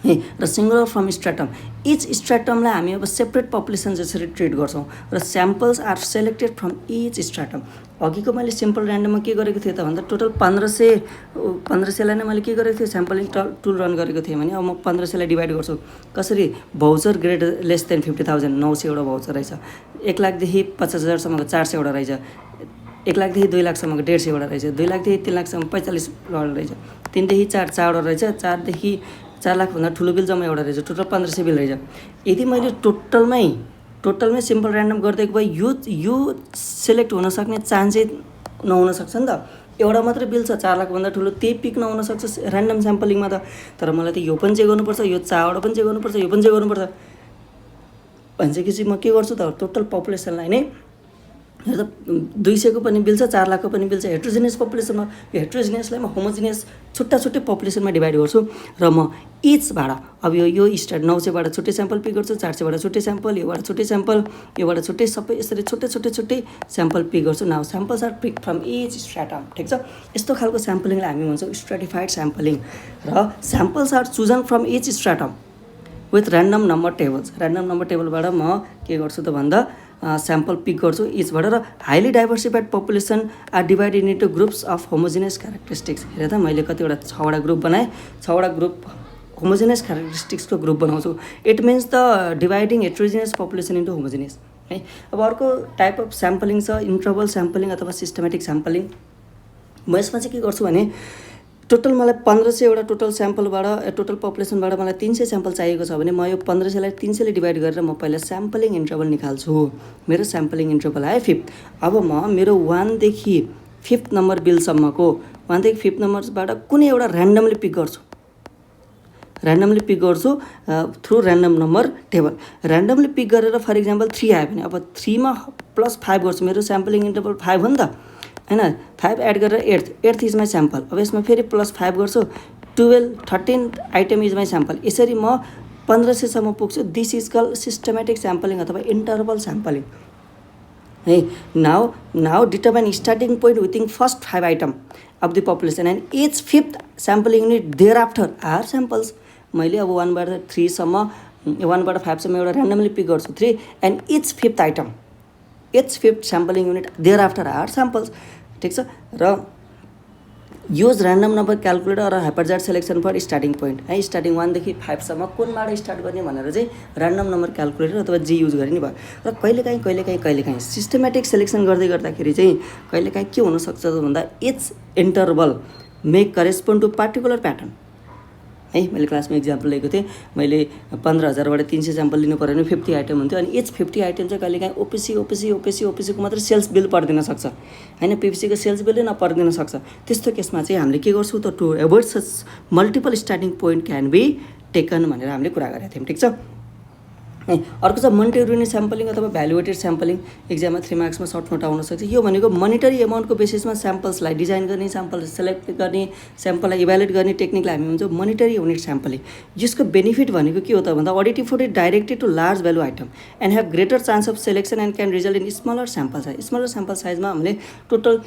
है, र सिङ्गुलर फर्म स्ट्राटम। इच स्ट्राटमलाई हामी अब सेपरेट पपुलेसन जसरी ट्रिट गर्छौँ, र samples are selected from each stratum. अघिको मैले सिम्पल ऱ्यान्डममा के गरेको थिएँ त भन्दा टोटल 1500लाई नै मैले के गरेको थिएँ स्याम्पलिङ टुल रन गरेको थिएँ भने अब म 1500लाई डिभाइड गर्छु कसरी, भाउचर ग्रेड लेस देन 50,000 900 एउटा भाउचर रहेछ, 1 लाखदेखि 50,000 सम्मको 400 एउटा रहेछ, 1 लाखदेखि 2 लाखसम्मको 150 एउटा रहेछ, 2 लाखदेखि 3 लाखसम्म 45 एउटा रहेछ, 3 देखि 4 4 वटा रहेछ, 4 देखि 4 लाखभन्दा ठुलो बिल जम्मा एउटा रहेछ, टोटल 1500 बिल रहेछ। यदि मैले टोटलमै सिम्पल ऱ्यान्डम गरिदिएको भए यो सेलेक्ट हुन सक्ने चान्सै नहुन सक्छ नि त। एउटा मात्रै बिल छ 4 लाखभन्दा ठुलो, त्यही पिक नहुन सक्छ ऱ्यान्डम स्याम्पलिङमा त। तर मलाई त यो पनि चेक गर्नुपर्छ, यो 4वटा पनि चेक गर्नुपर्छ, यो पनि चेक गर्नुपर्छ भनेपछि म के गर्छु त टोटल पपुलेसनलाई नै, हेर्दा 200 को पनि बिल छ, 4 लाखको पनि बिल छ, हेट्रोजिनियस पपुलेसनमा यो हेट्रोजिनियसलाई म होमोजिनियस छुट्टै पपुलेसनमा डिभाइड गर्छु र म इचबाट अब यो स्टार्ट 900बाट छुट्टै स्याम्पल पिक गर्छु, 400बाट छुट्टै स्याम्पल, योबाट छुट्टै स्याम्पल, योबाट छुट्टै, सबै यसरी छुट्टै स्याम्पल पिक गर्छु। Now samples are pick from each stratum, ठिक छ। यस्तो खालको स्याम्पलिङलाई हामी भन्छौँ स्ट्राटिफाइड स्याम्पलिङ। र samples are chosen from each stratum with random number tables. Random number टेबलबाट म के गर्छु त भन्दा स्याम्पल पिक गर्छु इचबाट, र highly diversified population are divided into groups of homogeneous characteristics. हेर त मैले कतिवटा 6वटा ग्रुप बनाएँ, 6वटा ग्रुप होमोजिनियस क्यारेक्टरिस्टिक्सको ग्रुप बनाउँछु। It means the dividing heterogeneous population into homogeneous है। अब अर्को टाइप अफ स्याम्पलिङ छ इन्टरभल स्याम्पलिङ अथवा सिस्टमेटिक स्याम्पलिङ। म यसमा चाहिँ के गर्छु भने टोटल मलाई 1500 एउटा टोटल स्याम्पलबाट टोटल पपुलेसनबाट मलाई 300 स्याम्पल चाहिएको छ भने म यो 1500लाई 300ले डिभाइड गरेर म पहिला स्याम्पलिङ इन्टरभल निकाल्छु। मेरो स्याम्पलिङ इन्टरभल आयो 5। अब म मेरो 1 देखि 5 नम्बर बिलसम्मको 1 देखि 5 नम्बरबाट कुनै एउटा ऱ्यान्डमली पिक गर्छु through random number table. Randomly pick गरेर फर इक्जाम्पल 3 आयो भने अब 3 मा +5 गर्छु, मेरो स्याम्पलिङ इन्टरभल 5 हो नि त हैन। 5 एड गरेर 8th इज माई स्याम्पल। अब यसमा फेरि +5 गर्छु, 12 13th item is my sample. यसरी म 1500 सम्म पुग्छु। This is call systematic sampling अथवा इन्टरभल स्याम्पलिङ है। Now determine starting point within first 5 item of the population and each 5th sampling unit thereafter are samples. मैले अब 1बाट 3 सम्म 1बाट 5 सम्म एउटा ऱ्यान्डमली पिक गर्छु 3 and each 5th sampling unit thereafter are samples, ठिक छ। र युज ऱ्यान्डम नम्बर क्यालकुलेटर र haphazard selection for starting point है। स्टार्टिङ 1 देखि 5 सम्म कुनबाट स्टार्ट गर्ने भनेर चाहिँ ऱ्यान्डम नम्बर क्यालकुलेटर अथवा जी युज गर्ने भयो। र कहिलेकाहीँ सिस्टमेटिक सेलेक्सन गर्दाखेरि चाहिँ कहिलेकाहीँ के हुनसक्छ भन्दा each interval may correspond to particular pattern है। मैले क्लासमा इक्जाम्पल लिएको थिएँ, मैले 15,000बाट 300 स्याम्पल लिनु पऱ्यो भने 50 आइटम हुन्थ्यो अनि इच 50 आइटम चाहिँ कहिलेकाहीँ ओपिसीको मात्रै सेल्स बिल परिदिन सक्छ हैन, पिपिसीको सेल्स बिलै नपरिदिन सक्छ। त्यस्तो केसमा चाहिँ हामीले के गर्छौँ त to avoid such multiple starting point can be taken भनेर हामीले कुरा गरेका थियौँ, ठिक छ। अर्को छ मोनिटरी स्याम्पलिङ अथवा भ्यालुएटेड स्याम्पलिङ। एक्जाममा 3 मार्क्समा सर्ट नोट आउन सक्छ। यो भनेको मोनिटरी एमाउन्टको बेसिसमा स्याम्पल्सलाई डिजाइन गर्ने, स्याम्पल सेलेक्ट गर्ने, स्याम्पललाई इभ्यालुएट गर्ने टेक्निकलाई हामी भन्छौँ मोनिटरी युनिट स्याम्पलिङ। यसको बेनिफिट भनेको के हो त भन्दा audit effort is directed to large value item and have greater chance of selection and can result in smaller sample size. Smaller sample साइजमा हामीले टोटल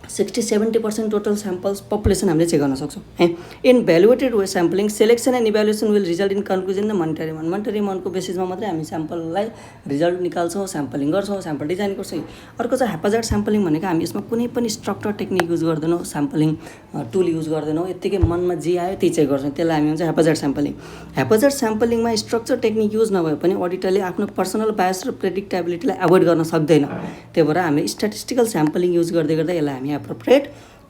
60-70% टोटल स्याम्पल्स पपुलेसन हामीले check गर्न सक्छौँ है। In valuated way sampling selection and evaluation will result in conclusion र monetary मन। Monetary मनको बेसिसमा मात्रै हामी स्याम्पललाई रिजल्ट निकाल्छौँ, स्याम्पलिङ गर्छौँ, स्याम्पल डिजाइन गर्छौँ। अर्को चाहिँ ह्याप्जार्ड स्याम्पलिङ भनेको हामी यसमा कुनै पनि स्ट्रक्चर टेक्निक युज गर्दैनौँ, स्याम्पलिङ टुल युज गर्दैनौँ, यत्तिकै मनमा जे आयो त्यही चेक गर्छौँ, त्यसलाई हामी भन्छ ह्याप्जार्ड स्याम्पलिङ। ह्याप्जार्ड स्याम्पलिङमा स्ट्रक्चर टेक्निक युज नभए पनि अडिटरले आफ्नो पर्सनल बायस र प्रेडिक्टेबिलिटीलाई एभोइड गर्न सक्दैन। त्यही भएर हामीले स्ट्याटिस्टिकल स्याम्पलिङ युज गर्दै गर्दा यसलाई हामी एप्रोप्रिएट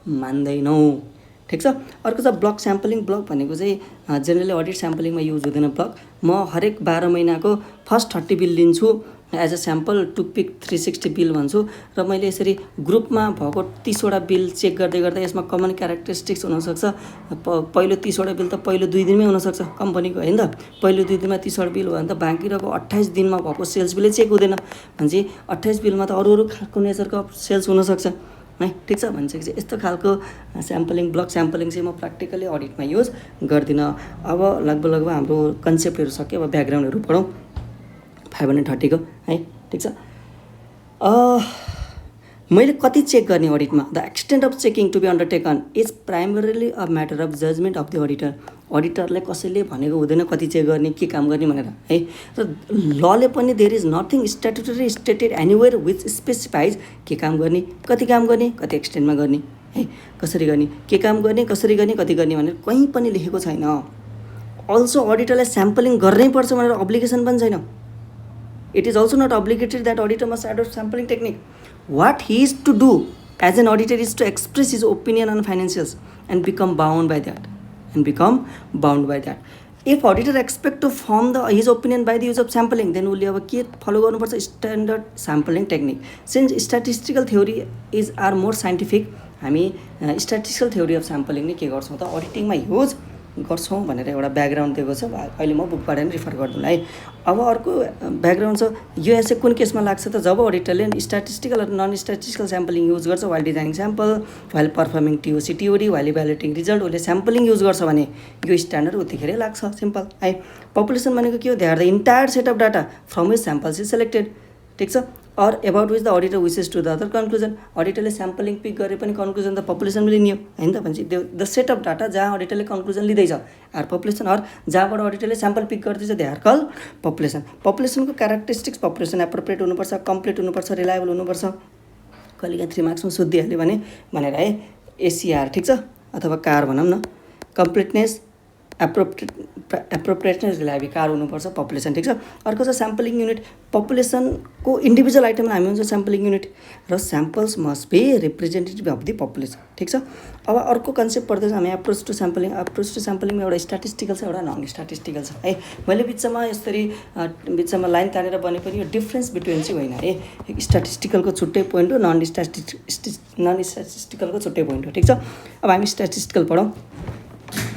मान्दैनौँ। ठिक छ। अर्को छ ब्लक स्याम्पलिङ। ब्लक भनेको चाहिँ जेनरली अडिट स्याम्पलिङमा युज हुँदैन ब्लक। म हरेक 12 महिनाको फर्स्ट 30 बिल लिन्छु as a sample, to pick 360 bill भन्छु र मैले यसरी ग्रुपमा भएको 30 वटा बिल चेक गर्दै गर्दा यसमा कमन क्यारेक्टरिस्टिक्स हुनसक्छ। पहिलो 30 वटा बिल त पहिलो 2 दिनमै हुनसक्छ कम्पनीको, होइन त। पहिलो 2 दिनमा 30 वटा बिल भयो भने त बाँकी रहेको 28 दिनमा भएको सेल्स बिलै चेक हुँदैन भनेपछि 28 बिलमा त अरू खालको नेचरको सेल्स हुनसक्छ है। ठिक छ। भनिसकेपछि यस्तो खालको स्याम्पलिङ ब्लक स्याम्पलिङ चाहिँ म प्र्याक्टिकली अडिटमा युज गर्दिनँ। अब लगभग हाम्रो कन्सेप्टहरू सक्यो। अब ब्याकग्राउन्डहरू पढौँ 530 को है। ठिक छ। मैले कति चेक गर्ने अडिटमा, the extent of checking to be undertaken is primarily a matter of judgement of the auditor. अडिटरलाई कसैले भनेको हुँदैन कति चेक गर्ने, के काम गर्ने भनेर है। र लले पनि there is nothing statutory stated anywhere which specifies के काम गर्ने, कति काम गर्ने, कति एक्सटेन्टमा गर्ने है, कसरी गर्ने, के काम गर्ने, कसरी गर्ने, कति गर्ने भनेर कहीँ पनि लेखेको छैन। अल्सो अडिटरलाई स्याम्पलिङ गर्नै पर्छ भनेर अब्लिगेसन पनि छैन। It is also not obligated that auditor must adopt sampling technique. What he is to do as an auditor is to express his opinion on financials and become bound by that. If auditor expect to form his opinion by the use of sampling, then उसले अब के follow गर्नुपर्छ, standard sampling technique. Since statistical theory are more scientific, हामी statistical theory of sampling नै के गर्छौँ त अडिटिङमा use गर्छौँ भनेर एउटा ब्याकग्राउन्ड दिएको छ। अहिले म बुकबाट नै रिफर गर्दिनँ है। अब अर्को ब्याकग्राउन्ड छ, यो एसे कुन केसमा लाग्छ त जब अडिटरले स्ट्याटिस्टिकल र नन स्ट्याटिस्टिकल स्याम्पलिङ युज गर्छ while designing sample, while performing TOC TOD, while evaluating result, उसले स्याम्पलिङ युज गर्छ भने यो स्ट्यान्डर्ड उतिखेरै लाग्छ। सिम्पल है। पपुलेसन भनेको के हो, they are the entire set of data from which samples is selected. ठिक छ। और about which the auditor wishes to the other conclusion. अडिटरले स्याम्पलिङ पिक गरे पनि कन्क्लुजन त पपुलेसनले लिनियो होइन त। भनेपछि द सेट अफ डाटा जहाँ अडिटरले कन्क्लुजन लिँदैछ आर पपुलेसन, और जहाँबाट अडिटरले स्याम्पल पिक गर्दैछ दे आर कल पपुलेसन। पपुलेसनको क्यारेक्टरिस्टिक्स, पपुलेसन एप्रोप्रिएट हुनुपर्छ, कम्प्लिट हुनुपर्छ, रिलायबल हुनुपर्छ। कहिलेकाहीँ 3 मार्क्समा सोधिहाल्यो भनेर है एसिआर। ठिक छ। अथवा कार भनौँ न, कम्प्लिटनेस, एप्रोप्रिएटनेस, रिलायबिलिटी कार हुनुपर्छ पपुलेसन। ठिक छ। अर्को छ स्याम्पलिङ युनिट। पपुलेसनको इन्डिभिजुअल आइटममा हामी हुन्छ स्याम्पलिङ युनिट र samples must be representative of the population. ठिक छ। अब अर्को कन्सेप्ट पढ्दैछ हामी approach to sampling. Approach to स्याम्पलिङमा एउटा स्ट्याटिस्टिकल छ, एउटा नन स्ट्याटिस्टिकल छ है। मैले बिचमा यसरी बिचमा लाइन तानेर भने पनि यो डिफ्रेन्स बिट्विन चाहिँ होइन है। स्ट्याटिस्टिकलको छुट्टै पोइन्ट हो, नन स्ट्याटिस्टिकलको छुट्टै पोइन्ट हो। ठिक छ। अब हामी स्ट्याटिस्टिकल पढौँ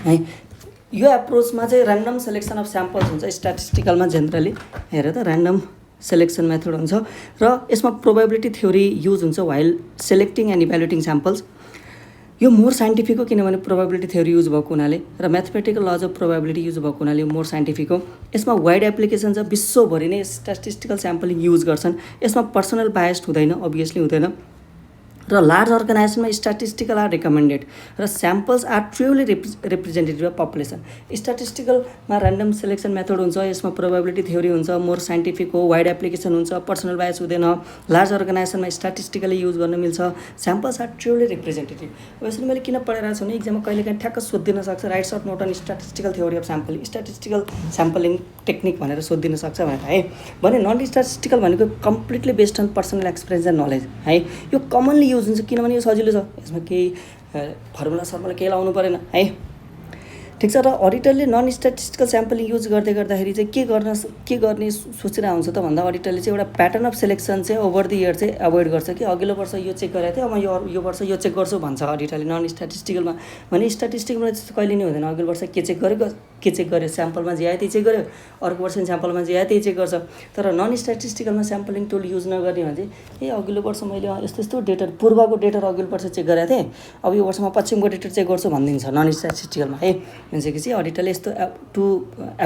है। यो एप्रोचमा चाहिँ ऱ्यान्डम सेलेक्सन अफ स्याम्पल्स हुन्छ। स्ट्याटिस्टिकलमा जेनरली हेर त ऱ्यान्डम सेलेक्सन मेथड हुन्छ र यसमा प्रोबेबिलिटी थ्योरी युज हुन्छ while selecting and evaluating samples. यो मोर साइन्टिफिक हो किनभने प्रोबेबिलिटी थ्योरी युज भएको हुनाले र mathematical laws of probability use भएको हुनाले मोर साइन्टिफिक हो। यसमा वाइड एप्लिकेसन छ, विश्वभरि नै स्ट्याटिस्टिकल स्याम्पलिङ युज गर्छन्। यसमा पर्सनल बायस्ड हुँदैन, अभियसली हुँदैन। र लार्ज अर्गनाइजेसनमा स्ट्याटिस्टिकल आर रिकमेन्डेड र samples are truly representative of population. स्ट्याटिस्टिकलमा ऱ्यान्डम सेलेक्सन मेथड हुन्छ, यसमा प्रोबेबिलिटी थ्योरी हुन्छ, मोर साइन्टिफिक हो, वाइड एप्लिकेसन हुन्छ, पर्सनल बायस हुँदैन, लार्ज अर्गनाइजेसनमा स्ट्याटिस्टिकली युज गर्न मिल्छ, स्याम्पल्स आर ट्रुली रिप्रेजेन्टेटिभ। यसरी मैले किन पढाइरहेको छु भने इक्जाममा कहिलेकाहीँ ठ्याक्क सोधिदिन सक्छ, write short note on statistical theory of sampling, statistical sampling technique भनेर सोधिदिन सक्छ भनेर है। भने नन स्ट्याटिस्टिकल भनेको completely based on personal experience and knowledge है। यो कमनली युज हुन्छ किनभने यो सजिलो छ, यसमा केही फर्मुला केही लाउनु परेन है। ठिक छ। र अडिटरले नन स्ट्याटिस्टिकल स्याम्पलिङ युज गर्दाखेरि चाहिँ के गर्ने सोचिरहेको हुन्छ त भन्दा अडिटरले चाहिँ एउटा प्याटर्न अफ सेलेक्सन चाहिँ ओभर द इयर चाहिँ एभोइड गर्छ कि अघिल्लो वर्ष यो चेक गरेको थिएँ, अब यो वर्ष यो चेक गर्छु भन्छ अडिटरले नन स्ट्याटिस्टिकलमा। भने स्ट्याटिस्टिकलमा त्यस्तो कहिले नै हुँदैन, अघिल्लो वर्ष के चेक गरेको के चेक गर्यो स्याम्पलमा जे आयो त्यही चेक गर्यो अर्को वर्ष स्याम्पलमा जे आयो त्यही चेक गर्छ तर नन स्ट्याटिस्टिकलमा स्याम्पलिङ टुल युज नगर्ने भने चाहिँ अघिल्लो वर्ष मैले यस्तो यस्तो डेटा पूर्वको डेटा अघिल्लो वर्ष चेक गरेको थिएँ अब यो वर्षमा पश्चिमको डेटा चेक गर्छु भनिदिन्छ नन स्ट्याटिस्टिकलमा है भनेपछि अडिटरले यस्तो टु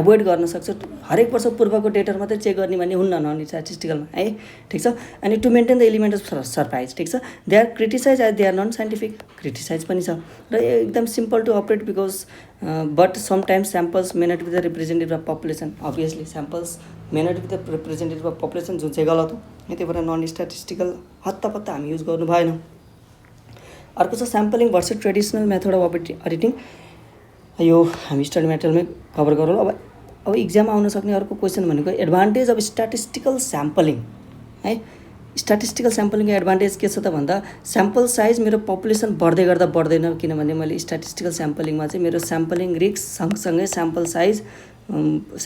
एभोइड गर्न सक्छ हरेक वर्ष पूर्वको डेटा मात्रै चेक गर्ने भन्ने हुन्न नन स्ट्याटिस्टिकलमा है ठिक छ अनि to maintain the element of surprise ठिक छ they are criticise as they are non scientific criticise पनि छ र एकदम simple to operate because but sometimes samples may not be the representative of population obviously samples may not be the representative of population जुन चाहिँ गलत हो त्यही भएर नन स्ट्याटिस्टिकल हत्तापत्ता हामी युज गर्नु भएन अर्को छ sampling versus traditional method of auditing यो हामी स्टडी मेटेरियलमै कभर गरौँ अब इक्जाममा आउन सक्ने अर्को क्वेसन भनेको एडभान्टेज अफ स्ट्याटिस्टिकल स्याम्पलिङ है स्ट्याटिस्टिकल स्याम्पलिङको एडभान्टेज के छ त भन्दा स्याम्पल साइज मेरो पपुलेसन बढ्दै गर्दा बढ्दैन किनभने मैले स्ट्याटिस्टिकल स्याम्पलिङमा चाहिँ मेरो स्याम्पलिङ रिस्क सँगसँगै स्याम्पल साइज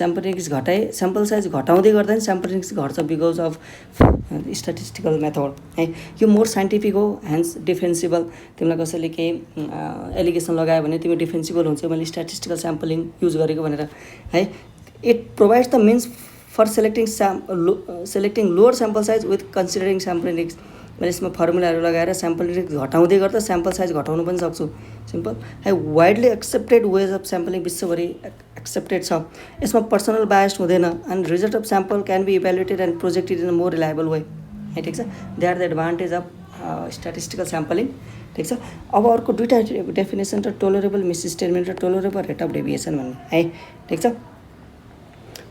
स्याम्पल साइज घटाउँदै गर्दा नि स्याम्पल रिस्क घट्छ बिकज अफ स्ट्याटिस्टिकल मेथड है यो मोर साइन्टिफिक हो ह्यान्स डिफेन्सिबल तिमीलाई कसैले केही एलिगेसन लगायो भने तिमी डिफेन्सिबल हुन्छ मैले स्ट्याटिस्टिकल स्याम्पलिङ युज गरेको भनेर है it provides the means for selecting lower sample size with considering sampling risk मैले यसमा फर्मुलाहरू लगाएर स्याम्पलिङ रिस्क घटाउँदै गर्दा स्याम्पल साइज घटाउनु पनि सक्छु सिम्पल है widely accepted ways of sampling विश्वभरि एक्सेप्टेड छ यसमा पर्सनल बायस हुँदैन and result of sample can be evaluated and projected in a more reliable way है ठिक छ they are the advantage of statistical sampling ठिक छ अब अर्को दुईवटा डेफिनेसन र टोलरेबल मिसस्टेटमेन्ट र टोलरेबल रेट अफ डेभिएसन भन्ने है ठिक छ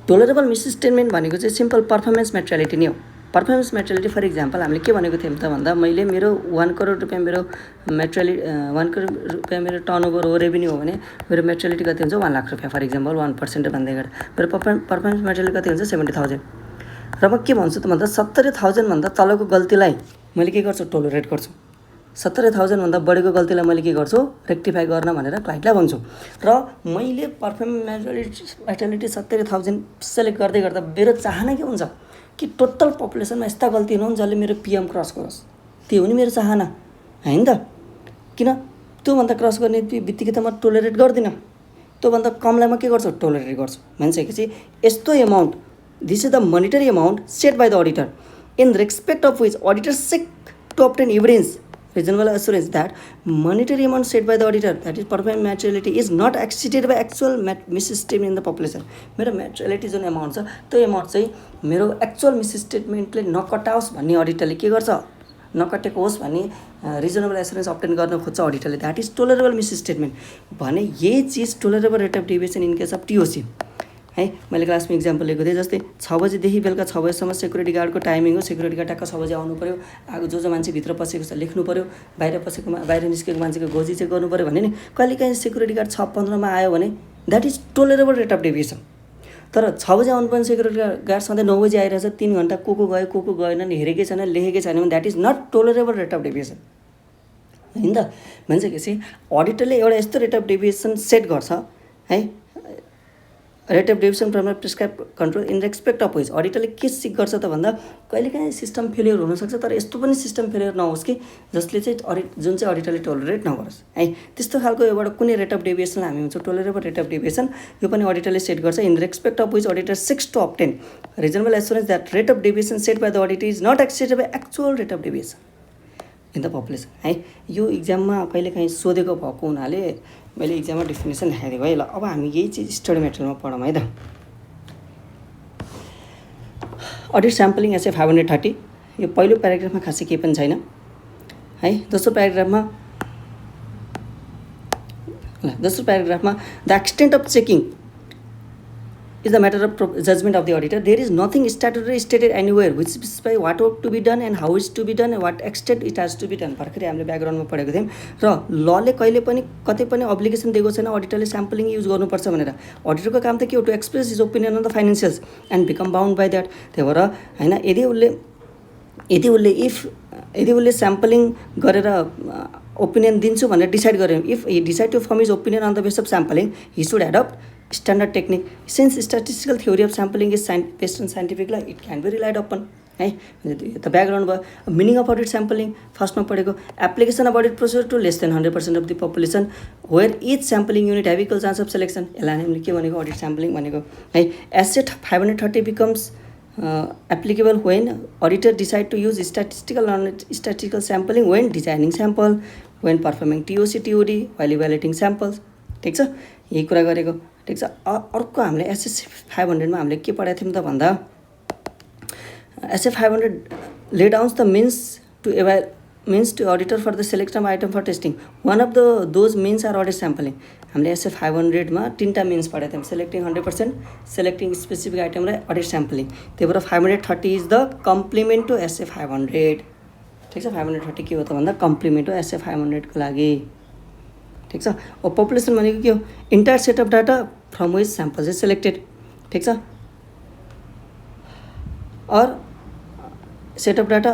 टोलरेबल मिसस्टेटमेन्ट भनेको चाहिँ सिम्पल पर्फर्मेन्स मेटेरियलिटी नै हो पर्फर्मेन्स मेटेरियलिटी फर इक्जाम्पल हामीले के भनेको थियौँ त भन्दा मैले मेरो 1 करोड रुपियाँ मेरो 1 करोड रुपियाँ मेरो टर्नओभर हो रेभेन्यू हो भने मेरो मेटेरियलिटी कति हुन्छ 1 लाख रुपियाँ फर इक्जाम्पल 1% भन्दै गर्दा मेरो पर्फर्मेन्स मेटेरियलिटी कति हुन्छ 70,000 र म के भन्छु त भन्दा 70,000 भन्दा तलको गल्तीलाई मैले के गर्छु टोलरेट गर्छु 70,000 भन्दा बढीको गल्तीलाई मैले के गर्छु रेक्टिफाई गर्न भनेर क्लाइन्टलाई भन्छु र मैले पर्फर्मेन्स मेटेरियलिटी 70,000 सेलेक्ट गर्दै गर्दा मेरो चाहना के हुन्छ कि टोटल पपुलेसनमा यस्ता गल्ती नहुन् जसले मेरो पिएम क्रस गरोस् त्यो हो नि मेरो चाहना हैन त किन त्योभन्दा क्रस गर्ने बित्तिकै त म टोलरेट गर्दिनँ त्योभन्दा कमलाई म के गर्छु टोलरेट गर्छु भनिसकेपछि यस्तो amount this is the monetary amount set by the auditor in respect of which auditor seek to obtain evidence reasonable assurance that monetary amount set by the auditor that is performance materiality is not exceeded by actual misstatement in the population मेरो materiality जुन amount छ त्यो amount चाहिँ मेरो actual मिसस्टेटमेन्टले नकटाओस् भन्ने अडिटरले के गर्छ नकटेको होस् भन्ने रिजनेबल एसुरेन्स अब्टेन गर्न खोज्छ अडिटरले द्याट इज टोलरेबल मिसस्टेटमेन्ट भने यही चिज tolerable rate of deviation in case of TOC है मैले क्लासमा इक्जाम्पल लिएको थिएँ जस्तै 6 बजेदेखि बेलुका 6 बजेसम्म सेक्युरिटी गार्डको टाइमिङ हो सेक्युरिटी गार्ड टक्क 6 बजे आउनु पऱ्यो आगो जो मान्छे भित्र पसेको छ लेख्नु पऱ्यो बाहिर निस्केको मान्छेको गोजी चेक गर्नु पऱ्यो भने नि कहिलेकाहीँ सेक्युरिटी गार्ड 6:15 मा आयो भने that is tolerable rate of deviation तर 6 बजे आउनुपर्ने सेक्युरिटी गार्ड सधैँ 9 बजे आइरहेछ 3 घन्टा को गयो को गएन हेरेकै छैन लेखेकै छैन भने that is not tolerable rate of deviation हैन त भनिसकेपछि अडिटरले एउटा यस्तो रेट अफ डेभिएसन सेट गर्छ है rate of deviation from prescribe control in respect of which अडिटरले के सिक गर्छ त भन्दा कहिलेकाहीँ सिस्टम फेलियर हुनसक्छ तर यस्तो पनि सिस्टम फेलियर नहोस् कि जसले चाहिँ जुन चाहिँ अडिटरले टोलरेट नगरोस् है त्यस्तो खालको एउटा कुनै रेट अफ डेभिएसनलाई हामी हुन्छ टोलरेबल रेट अफ डेभिएसन यो पनि अडिटरले सेट गर्छ in respect of which auditor seeks to obtain reasonable assurance that rate of deviation set by the auditor is not exceeded by actual rate of deviation in the population है यो इक्जाममा कहिलेकाहीँ सोधेको भएको हुनाले मैले इक्जाममा डेफिनेसन लेखाइदिएको है ल अब हामी यही चिज स्टडी मेटेरियलमा पढौँ है त अडिट स्याम्पलिङ एसए 530 यो पहिलो प्याराग्राफमा खासै केही पनि छैन है दोस्रो प्याराग्राफमा the extent of checking is the matter of judgment of the auditor. There is nothing statutory stated anywhere which specify what work to be done and how is to be done and what extent it has to be done. भर्खरै हामीले ब्याकग्राउन्डमा पढेको थियौँ र लले कहिले पनि कतै पनि अब्लिगेसन दिएको छैन अडिटरले स्याम्पलिङ युज गर्नुपर्छ भनेर अडिटरको काम त के हो to express his opinion on the financials and become bound by that त्यही भएर होइन यदि उसले स्याम्पलिङ गरेर ओपिनियन दिन्छु भनेर डिसाइड गर्यो if he decide to form his opinion on the base of sampling he should adopt standard technique since statistical theory of sampling is based on scientific law it can be relied upon है त background भयो meaning of audit sampling फर्स्टमा पढेको application of audit process to less than 100% of the population where each sampling unit have equal chance of selection यसलाई हामीले के भनेको audit sampling भनेको है SA 530 becomes applicable when auditor decide to use statistical non-statistical sampling when designing sample, when performing TOC TOD, while evaluating samples. ठिक छ यही कुरा गरेको ठिक छ। अर्को हामीले एसएस 500 मा हामीले के पढाएको थियौँ त भन्दा SS 500 lay down the means to auditor for the selection of item for testing. One of those means are audit sampling. हामीले एसएफ 500 मा तीनटा मिन्स पढाएको थियौँ सेलेक्टिङ 100%, सेलेक्टिङ स्पेसिफिक आइटम र अडिट स्याम्पलिङ। त्यही भएर 530 is the complement to SA 500। ठिक छ 530 के हो त भन्दा कम्प्लिमेन्ट हो एसएफ 500 को लागि। ठिक छ ओ पपुलेसन भनेको के हो entire set of data from which samples is selected. ठिक छ और set of data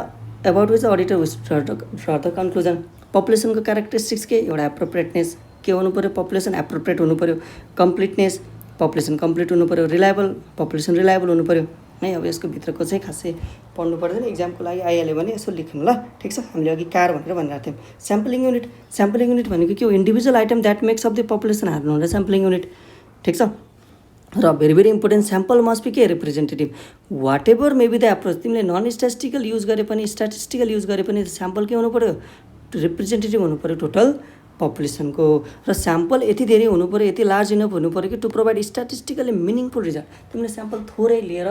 about which auditor wish draw the conclusion. पपुलेसनको क्यारेक्टरिस्टिक्स के एउटा एप्रोप्रिएटनेस के हुनु पर्यो पपुलेसन एप्रोप्रिएट हुनु पर्यो, कम्प्लिटनेस पपुलेसन कम्प्लिट हुनु पर्यो, रिलायबल पपुलेसन रिलायबल हुनु पर्यो है। अब यसको भित्रको चाहिँ खासै पढ्नु पर्दैन इक्जामको लागि आइहाल्यो भने यसो लेख्नु ल। ठिक छ हामीले अघि कार भनेर भनिरहेको थियौँ। स्याम्पलिङ युनिट भनेको के हो individual item that makes of the population हार्नु हुन्छ स्याम्पलिङ युनिट। ठिक छ र very very important sample must be के representative whatever may be the approach. तिमीले नन स्ट्याटिस्टिकल युज गरे पनि स्ट्याटिस्टिकल युज गरे पनि स्याम्पल के हुनु पर्यो रिप्रेजेन्टेटिभ हुनु पर्यो टोटल पपुलेसनको। र स्याम्पल यति धेरै हुनु पर्यो यति लार्ज इनफ हुनु पर्यो कि to provide statistically meaningful result. तिमीले स्याम्पल थोरै लिएर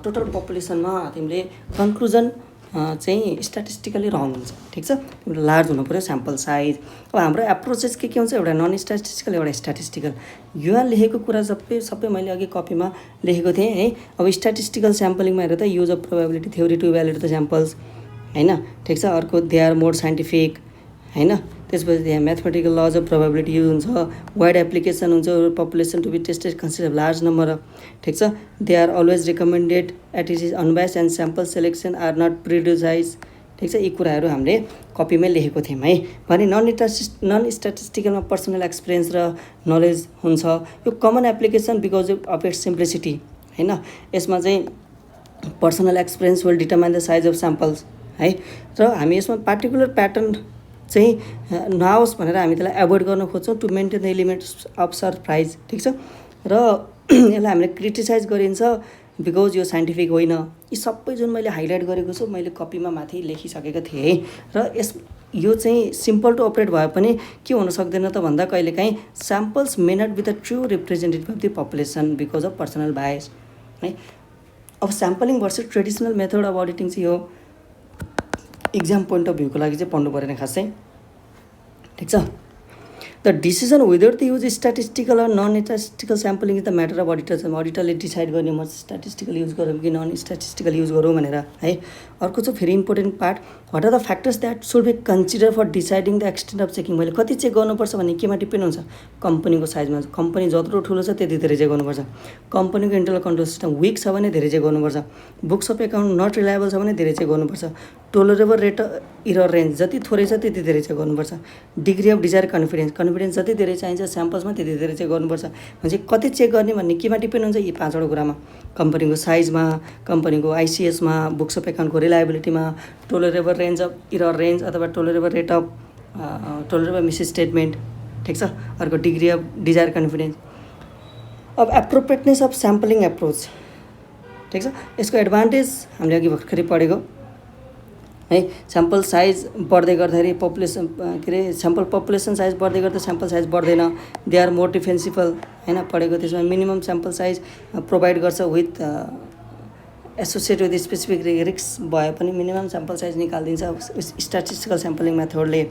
टोटल पपुलेसनमा तिमीले कन्क्लुजन चाहिँ स्ट्याटिस्टिकली रङ हुन्छ। ठिक छ तिमीले लार्ज हुनु पर्यो स्याम्पल साइज। अब हाम्रो एप्रोचेस के हुन्छ एउटा नन स्ट्याटिस्टिकल एउटा स्ट्याटिस्टिकल। यहाँ लेखेको कुरा सबै मैले अघि कपीमा लेखेको थिएँ है। अब स्ट्याटिस्टिकल स्याम्पलिङमा हेरेर त use of probability theory to evaluate the samples हैन। ठिक छ अर्को दे आर मोर साइन्टिफिक हैन। त्यसपछि त्यहाँ mathematical laws of probability use हुन्छ, वाइड एप्लिकेसन हुन्छ, population to be tested consider large number of. ठिक छ they are always recommended at is unbiased and sample selection are not prejudice. ठिक छ यी कुराहरू हामीले कपीमै लेखेको थियौँ है। भने नन स्ट्याटिस्टिकलमा पर्सनल एक्सपिरियन्स र नलेज हुन्छ। यो common application because of its simplicity हैन। यसमा चाहिँ personal experience will determine the size of samples है। र हामी यसमा पार्टिकुलर प्याटर्न चाहिँ नआओस् भनेर हामी त्यसलाई एभोइड गर्न खोज्छौँ to maintain the elements of surprise. ठिक छ र यसलाई हामीले क्रिटिसाइज गरिन्छ बिकज यो साइन्टिफिक होइन। यी सबै जुन मैले हाइलाइट गरेको छु मैले कपीमा माथि लेखिसकेको थिएँ है। र यो चाहिँ सिम्पल टु अपरेट भए पनि के हुन सक्दैन त भन्दा कहिलेकाहीँ samples may not be the true representative of the population because of personal bias है। अब sampling versus traditional method of auditing चाहिँ यो इक्जाम पोइन्ट अफ भ्यूको लागि चाहिँ पढ्नु परेन खासै। ठिक छ the decision whether the use statistical or non statistical sampling is the matter of auditor. अडिटरले डिसाइड गर्ने म स्ट्याटिस्टिकल युज गरौँ कि नन स्ट्याटिस्टिकल युज गरौँ भनेर है। अर्को चाहिँ फेरि important part what are the factors that should be consider for deciding the extent of checking. मैले कति चेक गर्नुपर्छ भन्ने केमा डिपेन्ड हुन्छ कम्पनीको साइजमा। कम्पनी जत्रो ठुलो छ त्यति धेरै चेक गर्नुपर्छ। कम्पनीको इन्टरनल कन्ट्रोल सिस्टम विक छ भने धेरै चेक गर्नुपर्छ। Books of account not reliable छ भने धेरै चेक गर्नुपर्छ। टोलरेबल रेट इरर रेन्ज जति थोरै छ त्यति धेरै चेक गर्नुपर्छ। डिग्री अफ डिजायर कन्फिडेन्स जति धेरै चाहिन्छ स्याम्पल्समा त्यति धेरै चेक गर्नुपर्छ। भने कति चेक गर्ने भन्ने केमा डिपेन्ड हुन्छ यी 5वटा कुरामा कम्पनीको साइजमा, कम्पनीको आइसिएसमा, बुक्स अफ एकाउन्टको रिलायबिलिटीमा, tolerable range of error range अथवा tolerable rate of tolerable misstatement. ठिक छ अर्को डिग्री अफ डिजायर कन्फिडेन्स। अब एप्रोप्रिएटनेस अफ स्याम्पलिङ एप्रोच। ठिक छ यसको एडभान्टेज हामीले अघि भर्खरै पढेको है। स्याम्पल साइज बढ्दै गर्दाखेरि पपुलेसन के अरे स्याम्पल पपुलेसन साइज बढ्दै गर्दा स्याम्पल साइज बढ्दैन। दे आर मोर डिफेन्सिबल हैन पढेको। त्यसमा मिनिमम स्याम्पल साइज प्रोभाइड गर्छ with associate with specific risk भए पनि मिनिमम स्याम्पल साइज निकालिदिन्छ स्ट्याटिस्टिकल स्याम्पलिङ मेथडले।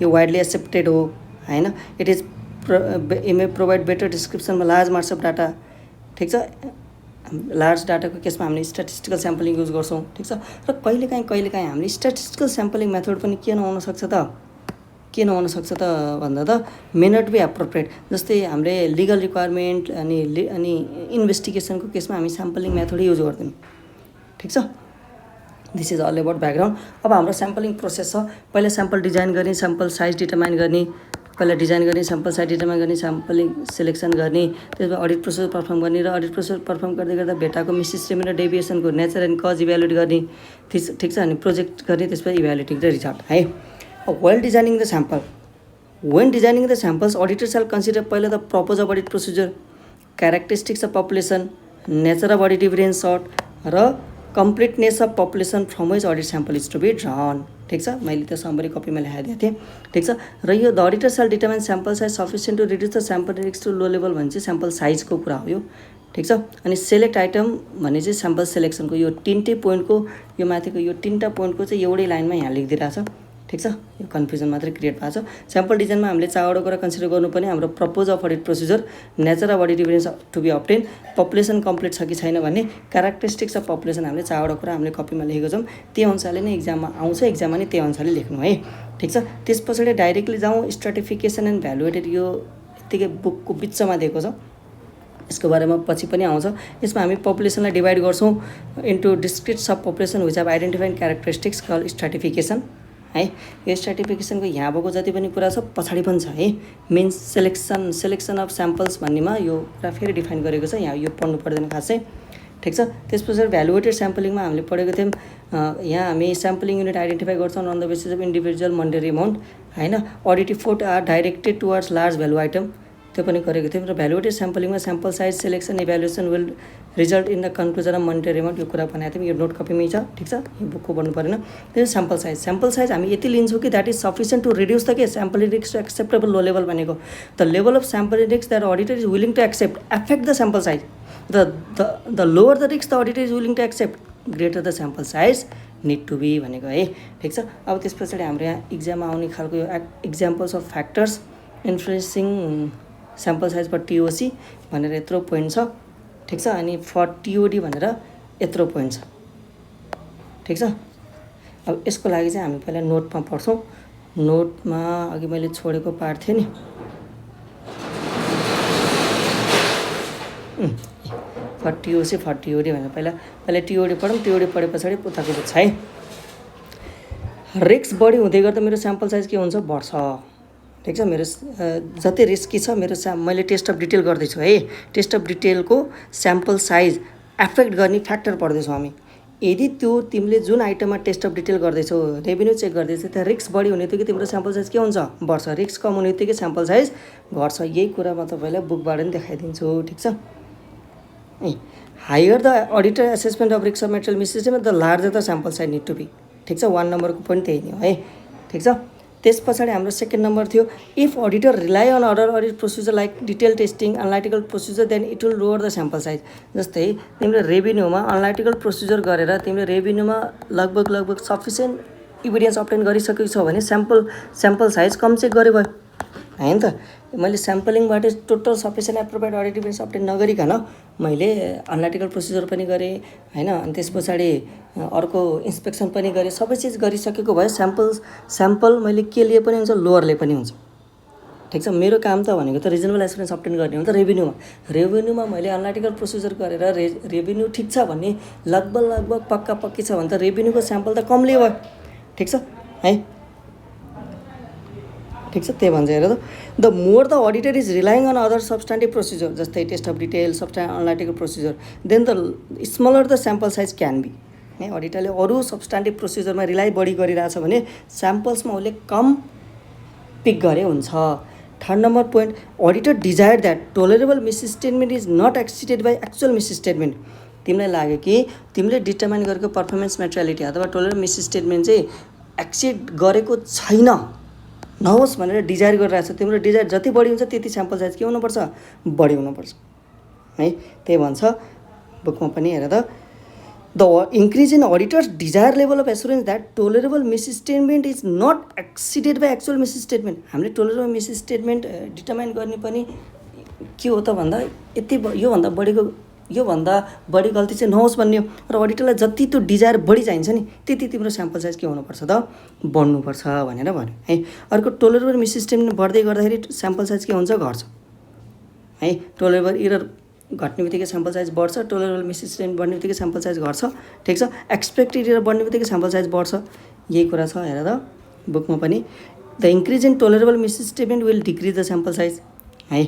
यो वाइडली एक्सेप्टेड हो हैन। It is may provide better डिस्क्रिप्सनमा लार्ज मार्क्स अफ डाटा। ठिक छ लार्ज डाटाको केसमा हामीले स्ट्याटिस्टिकल स्याम्पलिङ युज गर्छौँ। ठिक छ र कहिलेकाहीँ हामीले स्ट्याटिस्टिकल स्याम्पलिङ मेथड पनि के नहुन सक्छ त भन्दा त मे नट बी एप्रोप्रिएट। जस्तै हामीले लिगल रिक्वायरमेन्ट अनि इन्भेस्टिगेसनको केसमा हामी स्याम्पलिङ मेथड युज गर्दैनौँ। ठिक छ this is all about background. अब हाम्रो स्याम्पलिङ प्रोसेस छ। पहिला स्याम्पल डिजाइन गर्ने, स्याम्पल साइज डिटरमाइन गर्ने, पहिला डिजाइन गर्ने, स्याम्पल साइज डिटरमाइन गर्ने, स्याम्पलिङ सिलेक्सन गर्ने, त्यसमा अडिट प्रोसेस पर्फर्म गर्ने र अडिट प्रोसेस पर्फर्म गर्दै गर्दा भेटाएको मिसस्टेटमेन्ट र डेभिएसनको नेचर एन्ड कज इभ्यालुएट गर्ने, ठिक छ। अनि प्रोजेक्ट गर्ने, त्यसपछि इभ्यालुएटिङ द रिजल्ट है। Well designing the sample, when designing the samples, auditor shall consider पहिला the purpose of audit procedure, characteristics of population, nature of audit evidence sought र completeness of population from which audit sample is to be drawn। ठिक छ, मैले त्यो summary कपीमा लेखाइदिएको थिएँ। ठिक छ, र यो the auditor shall determine sample size sufficient to reduce the sample index to low level भने चाहिँ स्याम्पल साइजको कुरा हो यो। ठिक छ, अनि सेलेक्ट आइटम भने चाहिँ स्याम्पल सेलेक्सनको यो तिनटै पोइन्टको, यो माथिको यो तिनवटा पोइन्टको चाहिँ एउटै लाइनमा यहाँ लेखिदिरहेको छ। ठिक छ, यो कन्फ्युजन मात्रै क्रिएट भएको छ। स्याम्पल डिजाइनमा हामीले चारवटा कुरा कन्सिडर गर्नुपर्ने, हाम्रो purpose of audit procedure, nature of audit evidence to be obtain, population complete छ कि छैन भन्ने, क्यारेक्टरिस्टिक्स अफ पपुलेसन, हामीले चारवटा कुरा हामीले कपीमा लेखेको छौँ। त्यो अनुसारले नै इक्जाममा आउँछ, इक्जाममा नै त्यो अनुसारले लेख्नु है। ठिक छ, त्यस पछाडि डाइरेक्टली जाउँ स्ट्राटिफिकेसन एन्ड भ्यालुएटेड, यो यत्तिकै बुकको बिचमा दिएको छ, यसको बारेमा पछि पनि आउँछ। यसमा हामी पपुलेसनलाई डिभाइड गर्छौँ into discrete sub population which have identified characteristics call stratification है। यो स्ट्राटिफिकेसनको यहाँ भएको जति पनि कुरा छ पछाडि पनि छ है। मिन्स सेलेक्सन अफ स्याम्पल्स भन्नेमा यो कुरा फेरि डिफाइन गरेको छ, यहाँ यो पढ्नु पर्दैन खासै। ठिक छ, त्यसपछि भ्यालुएटेड स्याम्पलिङमा हामीले पढेको थियौँ, यहाँ हामी स्याम्पलिङ युनिट आइडेन्टिफाई गर्छौँ on the basis of individual monetary amount होइन। Audit effort are directed towards large value item, त्यो पनि गरेको थियौँ। र भ्यालुएटेड स्याम्पलिङमा sample size selection evaluation will result in the conclusion of monetary amount, यो कुरा भनेको थियौँ, यो नोट कपीमै छ। ठिक छ, यो बुकको पढ्नु परेन। त्यो स्याम्पल साइज हामी यति लिन्छौँ कि that is sufficient to reduce the के sample index to acceptable low level भनेको the level of sample index that auditor is willing to accept affect the sample size, the lower the risk the auditor is willing to accept greater the sample size need to be भनेको है। ठिक छ, अब त्यस पछाडि हाम्रो यहाँ इक्जाममा आउने खालको यो examples of factors influencing sample size for TOC भनेर यत्रो पोइन्ट छ। ठिक छ, अनि फर टिओडी भनेर यत्रो पोइन्ट छ। ठिक छ, अब यसको लागि चाहिँ हामी पहिला नोटमा पढ्छौँ। नोटमा अघि मैले छोडेको पार्ट थियो नि, फर टिओसी फर टिओडी भनेर पहिला टिओडी पढौँ। टिओडी पढे पछाडि उताको बुझ्छ है। रिस्क बढी हुँदै गर्दा मेरो स्याम्पल साइज के हुन्छ, बढ्छ। ठिक छ, मेरो जति रिस्की छ मेरो मैले टेस्ट अफ डिटेल गर्दैछु है। टेस्ट अफ डिटेलको स्याम्पल साइज एफेक्ट गर्ने फ्याक्टर पढ्दैछौँ हामी। यदि त्यो तिमीले जुन आइटममा टेस्ट अफ डिटेल गर्दैछौ, रेभेन्यू चेक गर्दैछौ, त्यहाँ रिस्क बढी हुने बित्तिकै तिम्रो स्याम्पल साइज के हुन्छ, बढ्छ। रिस्क कम हुने बित्तिकै स्याम्पल साइज घट्छ। यही कुरा म तपाईँलाई बुकबाट पनि देखाइदिन्छु। ठिक छ, higher the auditor assessment of risk of material misstatement the larger the sample size need to be. ठिक छ, 1 नम्बरको पोइन्ट त्यही नै हो है। ठिक छ, त्यस पछाडि हाम्रो सेकेन्ड नम्बर थियो if auditor rely on other audit procedure like detail testing analytical procedure then it will lower the sample size. जस्तै तिमीले रेभेन्यूमा एनालाइटिकल प्रोसिजर गरेर तिमीले रेभेन्यूमा लगभग सफिसियन्ट इभिडेन्स अब्टेन गरिसकेको छौ भने स्याम्पल साइज कम चेक गरे भयो हैन त। मैले स्याम्पलिङबाट total sufficient appropriate audit evidence obtain नगरिकन मैले एनालाइटिकल प्रोसिजर पनि गरेँ हैन, अनि त्यस पछाडि अर्को इन्स्पेक्सन पनि गरेँ। सबै चिज गरिसकेको भए स्याम्पल मैले के लिए पनि हुन्छ, लोवरले पनि हुन्छ। ठिक छ, मेरो काम त भनेको त रिजनेबल एस्युरेन्स अब्टेन गर्ने हो नि त। रेभेन्यूमा मैले एनालाइटिकल प्रोसिजर गरेर रेभेन्यू ठिक छ भन्ने लगभग पक्की छ भने त रेभेन्यूको स्याम्पल त कम लिए भयो। ठिक छ है, ठिक छ, त्यही भन्छ हेर त। The more the auditor is relying on other substantive procedure जस्तै test of detail analytical procedure then the smaller the sample size can be है। अडिटरले अरू सब्सटेन्टिभ प्रोसिजरमा रिलाइ बढी गरिरहेछ भने स्याम्पल्समा उसले कम पिक गरे हुन्छ। Third number point auditor desire that tolerable misstatement is not exceeded by actual misstatement. तिमीलाई लाग्यो कि तिमीले डिटर्माइन गरेको पर्फर्मेन्स मेटेरियलिटी अथवा टोलरेबल मिसस्टेटमेन्ट चाहिँ एक्सिड गरेको छैन नहोस् भनेर डिजायर गरिरहेको छ। तिम्रो डिजायर जति बढी हुन्छ त्यति स्याम्पल साइज के हुनुपर्छ, बढी हुनुपर्छ है। त्यही भन्छ बुकमा पनि हेर त। The increase in auditor's desire level of assurance that tolerable misstatement is not exceeded by actual misstatement. हामीले टोलरेबल मिसस्टेटमेन्ट डिटर्माइन गर्ने पनि के हो त भन्दा यति योभन्दा बढी गल्ती चाहिँ नहोस् भन्ने हो। र अडिटरलाई जति त्यो डिजायर बढी चाहिन्छ नि त्यति तिम्रो स्याम्पल साइज के हुनुपर्छ त, बढ्नुपर्छ भनेर भन्यो है। अर्को टोलरेबल मिसस्टेटमेन्ट बढ्दै गर्दाखेरि स्याम्पल साइज के हुन्छ, घट्छ है। टोलरेबल इरर घट्ने बित्तिकै स्याम्पल साइज बढ्छ, टोलरेबल मिसस्टेटमेन्ट बढ्ने बित्तिकै स्याम्पल साइज घट्छ, ठिक छ। एक्सपेक्टेड एरर बढ्ने बित्तिकै स्याम्पल साइज बढ्छ, यही कुरा छ हेर त बुकमा पनि। The increase in tolerable misstatement will decrease the sample size है,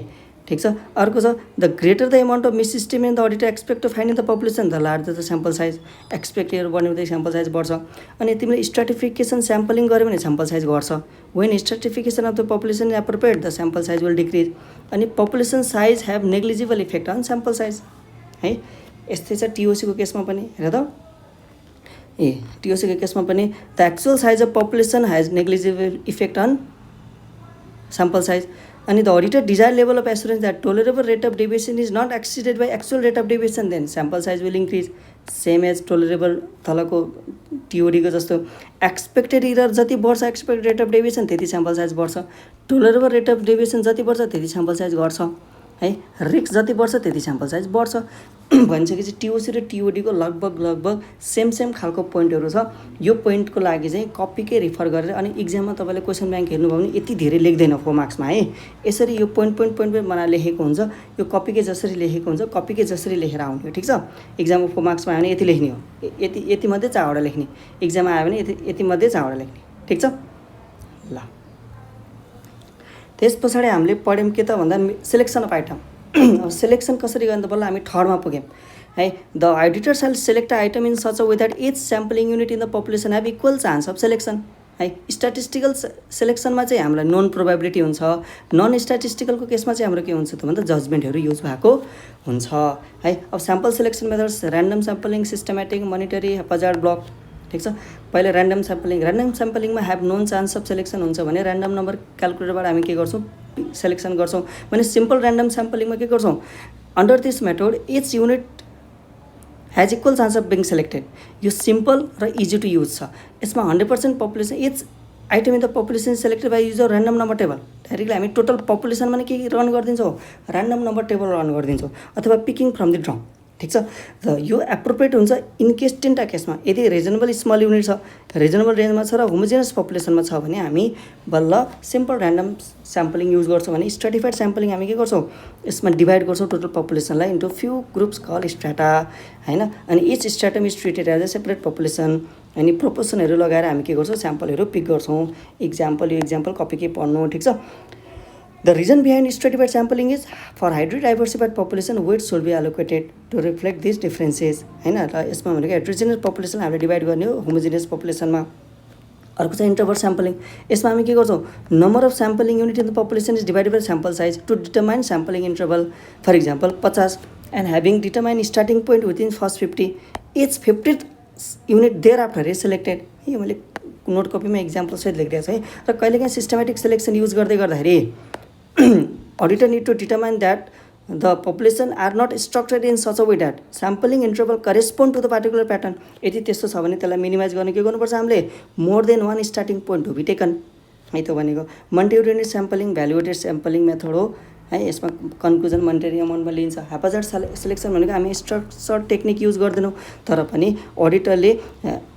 ठिक छ। अर्को छ the greater the amount of misstatement the auditor expect to find in the population the larger the sample size. Expected error बढ्ने बित्तिकै sample size बढ्छ। अनि तिमीले स्ट्राटिफिकेसन स्याम्पलिङ गऱ्यो भने स्याम्पल साइज घट्छ। When stratification of the population appropriate the sample size will decrease. अनि population size have negligible effect on sample size है। यस्तै छ टिओसीको केसमा पनि हेर त, टिओसीको केसमा पनि the actual size of population has negligible effect on sample size. And the auditor desired level of assurance that tolerable rate of deviation is not exceeded by actual rate of deviation, then sample size will increase. Same as tolerable तलको TOD को जस्तो expected error जति बढ्छ expected rate of deviation त्यति sample size बढ्छ, tolerable rate of deviation जति बढ्छ त्यति sample size घट्छ है, रिस्क जति बढ्छ त्यति sample size बढ्छ। भनिसकेपछि टिओसी र टिओडीको लगभग सेम खालको पोइन्टहरू छ। यो पोइन्टको लागि चाहिँ कपीकै रिफर गरेर अनि इक्जाममा तपाईँले क्वेसन ब्याङ्क हेर्नुभयो भने यति धेरै लेख्दैन 4 मार्क्समा है। यसरी यो पोइन्ट बनाएर लेखेको हुन्छ, यो कपीकै जसरी लेखेको हुन्छ कपीकै जसरी लेखेर आउने हो, ठिक छ। इक्जाममा 4 मार्क्समा आयो भने यति लेख्ने हो, यति मध्ये 4 वटा लेख्ने, इक्जाममा आयो भने यति मध्ये 4 वटा लेख्ने, ठिक छ। ल त्यस पछाडि हामीले पढ्यौँ के त भन्दा सिलेक्सन अफ आइटम। अब सिलेक्सन कसरी गर्ने त बल्ल हामी थर्डमा पुग्यौँ है। The auditor shall select item in such a way that each sampling unit in the population have equal chance of selection है। स्ट्याटिस्टिकल सेलेक्सनमा चाहिँ हामीलाई नन प्रोबेबिलिटी हुन्छ, नन स्ट्याटिस्टिकलको केसमा चाहिँ हाम्रो के हुन्छ त भन्दा जजमेन्टहरू युज भएको हुन्छ है। अब sample selection methods random sampling, systematic, monetary, haphazard, block, ठिक छ। पहिला ऱ्यान्डम स्याम्पलिङमा have known chance of selection हुन्छ भने ऱ्यान्डम नम्बर क्यालकुलेटरबाट हामी के गर्छौँ सेलेक्सन गर्छौँ भने सिम्पल ऱ्यान्डम स्याम्पलिङमा के गर्छौँ under this method each unit has equal chance of being selected. यो सिम्पल र इजी टु युज छ। यसमा 100% population each item in the population selected by use a random number table. Directly हामी total पपुलेसनमा नै के run गरिदिन्छौँ random number table run गरिदिन्छौँ अथवा पिकिङ फ्रम द ड्रम, ठिक छ। र यो एप्रोप्रिएट हुन्छ इन केस 3टा केसमा। यदि रिजनेबल स्मल युनिट छ, रिजनेबल रेन्जमा छ र होमोजेनस पपुलेसनमा छ भने हामी बल्ल सिम्पल ऱ्यान्डम स्याम्पलिङ युज गर्छौँ भने स्ट्राटिफाइड स्याम्पलिङ हामी के गर्छौँ यसमा डिभाइड गर्छौँ टोटल पपुलेसनलाई into few groups call strata हैन। अनि each stratum is treated as a separate population. अनि प्रोपोर्सनहरू लगाएर हामी के गर्छौँ स्याम्पलहरू पिक गर्छौँ। इक्जाम्पल यो इक्जाम्पल कपीकै पढ्नु, ठिक छ। The reason behind stratified sampling is for highly diversified population weights should be allocated to reflect these differences हैन। र यसमा भनेको हेट्रोजेनियस पपुलेसन हामीले डिभाइड गर्ने हो होमोजेनियस पपुलेसनमा। अर्को चाहिँ इन्टरभल स्याम्पलिङ। यसमा हामी के गर्छौँ number of sampling unit in the population is divided by sample size to determine sampling interval. For example 50 and having determine starting point within first 50 each 50th unit thereafter is selected. यो मैले note कपीमा example सहित लेखिदिएको छु है। र कहिलेकाहीँ systematic selection use गर्दाखेरि auditor need to determine that the population are not structured in such a way that sampling interval correspond to the particular pattern। यदि त्यस्तो छ भने त्यसलाई मिनिमाइज गर्ने के गर्नुपर्छ हामीले more than 1 starting point to be taken है। त भनेको multiunit sampling valuated sampling method हो है। यसमा कन्क्लुजन मोनिटरी अमाउन्टमा लिन्छ। हेप्जार्ड सेलेक्सन भनेको हामी स्ट्रक्चर टेक्निक युज गर्दैनौँ तर पनि अडिटरले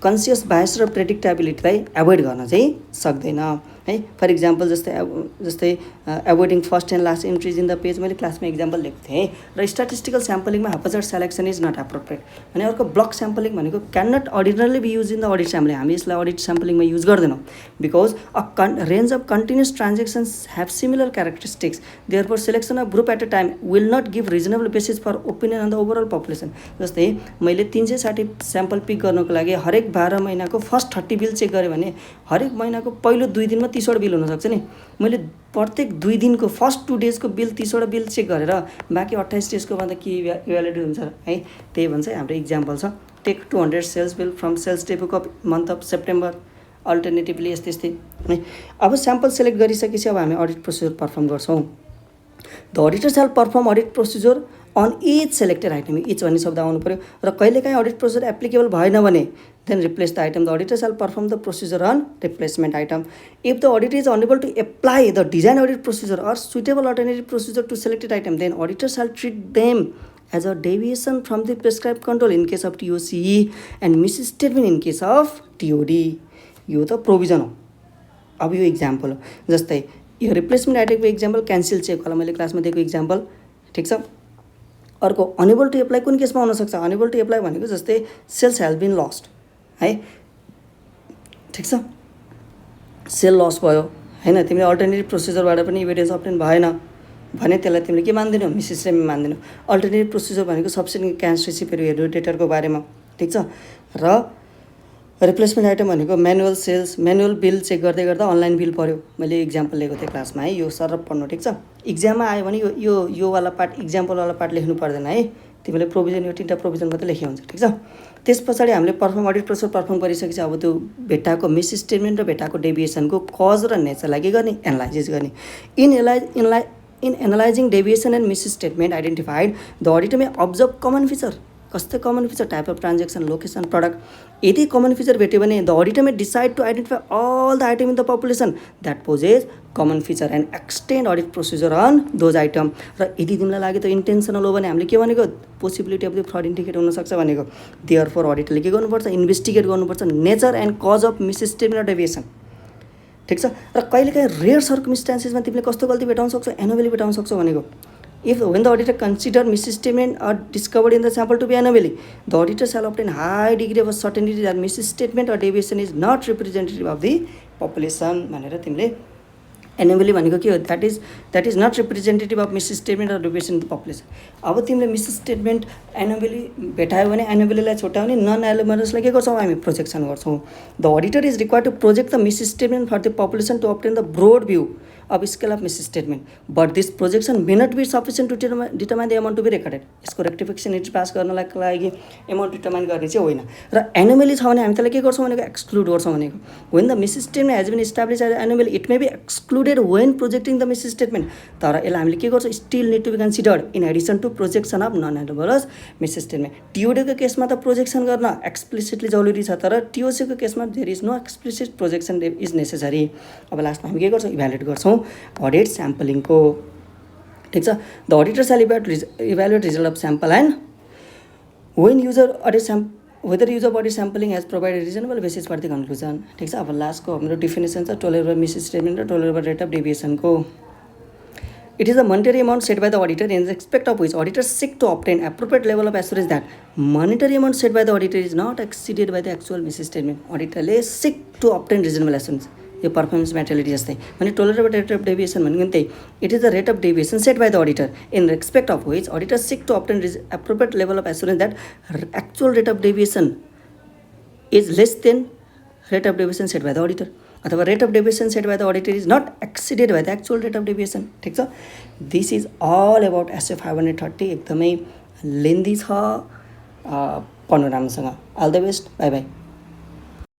कन्सियस बायस र प्रेडिक्टेबिलिटीलाई एभोइड गर्न चाहिँ सक्दैन है। फर इक्जाम्पल जस्तै avoiding first and last entries in the page मैले क्लासमा इक्जाम्पल लेखेको थिएँ। र स्ट्याटिस्टिकल स्याम्पलिङमा haphazard selection is not appropriate भने अर्को ब्लक स्याम्पलिङ भनेको can not ordinarily be use in the audit sampling. हामी यसलाई अडिट स्याम्पलिङमा युज गर्दैनौँ because a range of continuous transactions have similar characteristics therefore selection of group at a time will not give reasonable basis for opinion on the overall population. जस्तै मैले 360 sample pick गर्नको लागि हरेक 12 महिनाको first 30 bill check गरेँ भने हरेक महिनाको पहिलो 2 दिनमा 30 वटा बिल हुनसक्छ नि। मैले प्रत्येक 2 दिनको फर्स्ट 2 डेजको बिल 30 वटा बिल चेक गरेर बाँकी 28 डेजको भन्दा के इभ्यालुएट हुन्छ है। त्यही भन्छ हाम्रो इक्जाम्पल छ take 200 sales bill from sales daybook of month of September alternatively यस्तै है। अब स्याम्पल सेलेक्ट गरिसकेपछि अब हामी अडिट प्रोसिजर पर्फर्म गर्छौँ। The auditor shall perform audit procedure on each selected item. Each भन्ने शब्द आउनु पऱ्यो। र कहिलेकाहीँ अडिट प्रोसिजर एप्लिकेबल भएन भने then replace the item. The auditor shall perform the procedure on replacement item. If the auditor is unable to apply the design audit procedure or suitable alternative procedure to selected item then auditor shall treat them as a deviation from the prescribe control in case of TOC and misstatement in case of TOD. यो त provision हो। अब यो example हो जस्तै यो replacement आइटमको example cancel check होला मैले क्लासमा दिएको इक्जाम्पल, ठिक छ। अर्को अनेबल टु एप्लाई कुन केसमा हुनसक्छ, अनेबल टु एप्लाई भनेको जस्तै सेल्स हेज बिन लस्ट है, ठिक छ, सेल लस भयो होइन, तिमीले अल्टरनेटिभ प्रोसिजरबाट पनि इभिडेन्स अब्टेन भएन भने त्यसलाई तिमीले के मान्दैनौ, मिसस्टेटमेन्ट मान्दैनौ। अल्टरनेटिभ प्रोसिजर भनेको सब्सिडी क्यास रिसिपहरू हेर्नु डेटरको बारेमा, ठिक छ। र रिप्लेसमेन्ट आइटम भनेको manual sales, manual bill check गर्दै गर्दा अनलाइन बिल पऱ्यो, मैले इक्जाम्पल लिएको थिएँ क्लासमा है, यो सरल पढ्नु, ठिक छ। इक्जाममा आयो भने यो वाला पार्ट, इक्जाम्पलवाला पार्ट लेख्नु पर्दैन है, तिमीले प्रोभिजन यो 3टा प्रोभिजन मात्रै लेखे हुन्छ, ठिक छ। त्यस पछाडि हामीले पर्फर्म अडिट प्रोसेस पर्फर्म गरिसकेपछि अब त्यो भेटाएको मिसस्टेटमेन्ट र भेटाएको डेभिएसनको कज र नेचरलाई के गर्ने, एनालाइसिस गर्ने। In analysing deviation and misstatement identified the auditor may observe common feature, कस्तो common feature, type of transaction, location, product. यदि कमन फिचर भेट्यो भने the auditor may decide to identify all the item in the population that possess common feature and extend audit procedure on those item. र यदि तिमीलाई लाग्यो त intentional हो भने हामीले के भनेको, possibility of the fraud indicate हुनसक्छ भनेको। देयरफोर अडिटरले के गर्नुपर्छ, इन्भेस्टिगेट गर्नुपर्छ नेचर एन्ड कज अफ मिसस्टेटमेन्ट र डेभिएसन, ठिक छ। र कहिलेकाहीँ रेयर सर्कमस्टान्सेसमा तिमीले कस्तो गल्ती भेटाउन सक्छौ, एनोमेली भेटाउन सक्छौ भनेको। If when the auditor consider misstatement or discovered in the sample to be anomaly, the auditor shall obtain high degree of certainty that misstatement or deviation is not representative of the population भनेर तिमीले anomaly भनेको के हो, that is not representative of misstatement or deviation in the population. अब तिमीले मिसस्टेटमेन्ट anomaly भेटायो भने एनोमेलीलाई छुट्याउने, non एनोमलसलाई के गर्छौँ हामी, प्रोजेक्सन गर्छौँ। The auditor is required to project the misstatement for the population to obtain the broad view of scale of misstatement, but this projection may not be sufficient to determine the amount to be recorded। यसको रेक्टिफिकेसन entry pass गर्नलाई लागि amount determine गर्ने चाहिँ होइन। र anomaly छ भने हामी त्यसलाई के गर्छौँ भनेको, एक्सक्लुड गर्छौँ भनेको। when the misstatement has been established as anomaly it may be excluded when projecting the misstatement, तर यसलाई हामीले के गर्छौँ, still need to be considered in addition to projection of non-anomalous misstatement। टिओडीको केसमा त प्रोजेक्सन गर्न एक्सप्लिसिटली जरुरी छ, तर टिओसीको केसमा there is no explicit projection is necessary. अब लास्टमा हामी के गर्छौँ, इभ्यालुएट गर्छौँ अडिट स्याम्पलिङको, ठिक छ। The auditor shall evaluate result of sample and when user whether use of audit sampling has provided reasonable basis for the conclusion, ठिक छ। अब लास्टको हाम्रो डिफिनेसन छ टोलरेबल मिसस्टेटमेन्ट र टोलरेबल रेट अफ डेभिएसनको। It is the monetary amount set by the auditor in respect of which auditors seek to obtain appropriate level of assurance that monetary amount set by the auditor is not exceeded by the actual misstatement। अडिटरले seek to obtain reasonable assurance, यो performance materiality जस्तै भने tolerable rate of deviation भनेको त्यही, it is the rate of deviation set by the auditor in respect of which auditor seek to obtain appropriate level of assurance that actual rate of deviation is less than rate of deviation set by the auditor, अथवा rate of deviation set by the auditor is not exceeded by the actual rate of deviation, ठिक छ। This is all about SA 530, एकदमै lengthy छ, पढ्नु राम्रोसँग। All the best, bye by.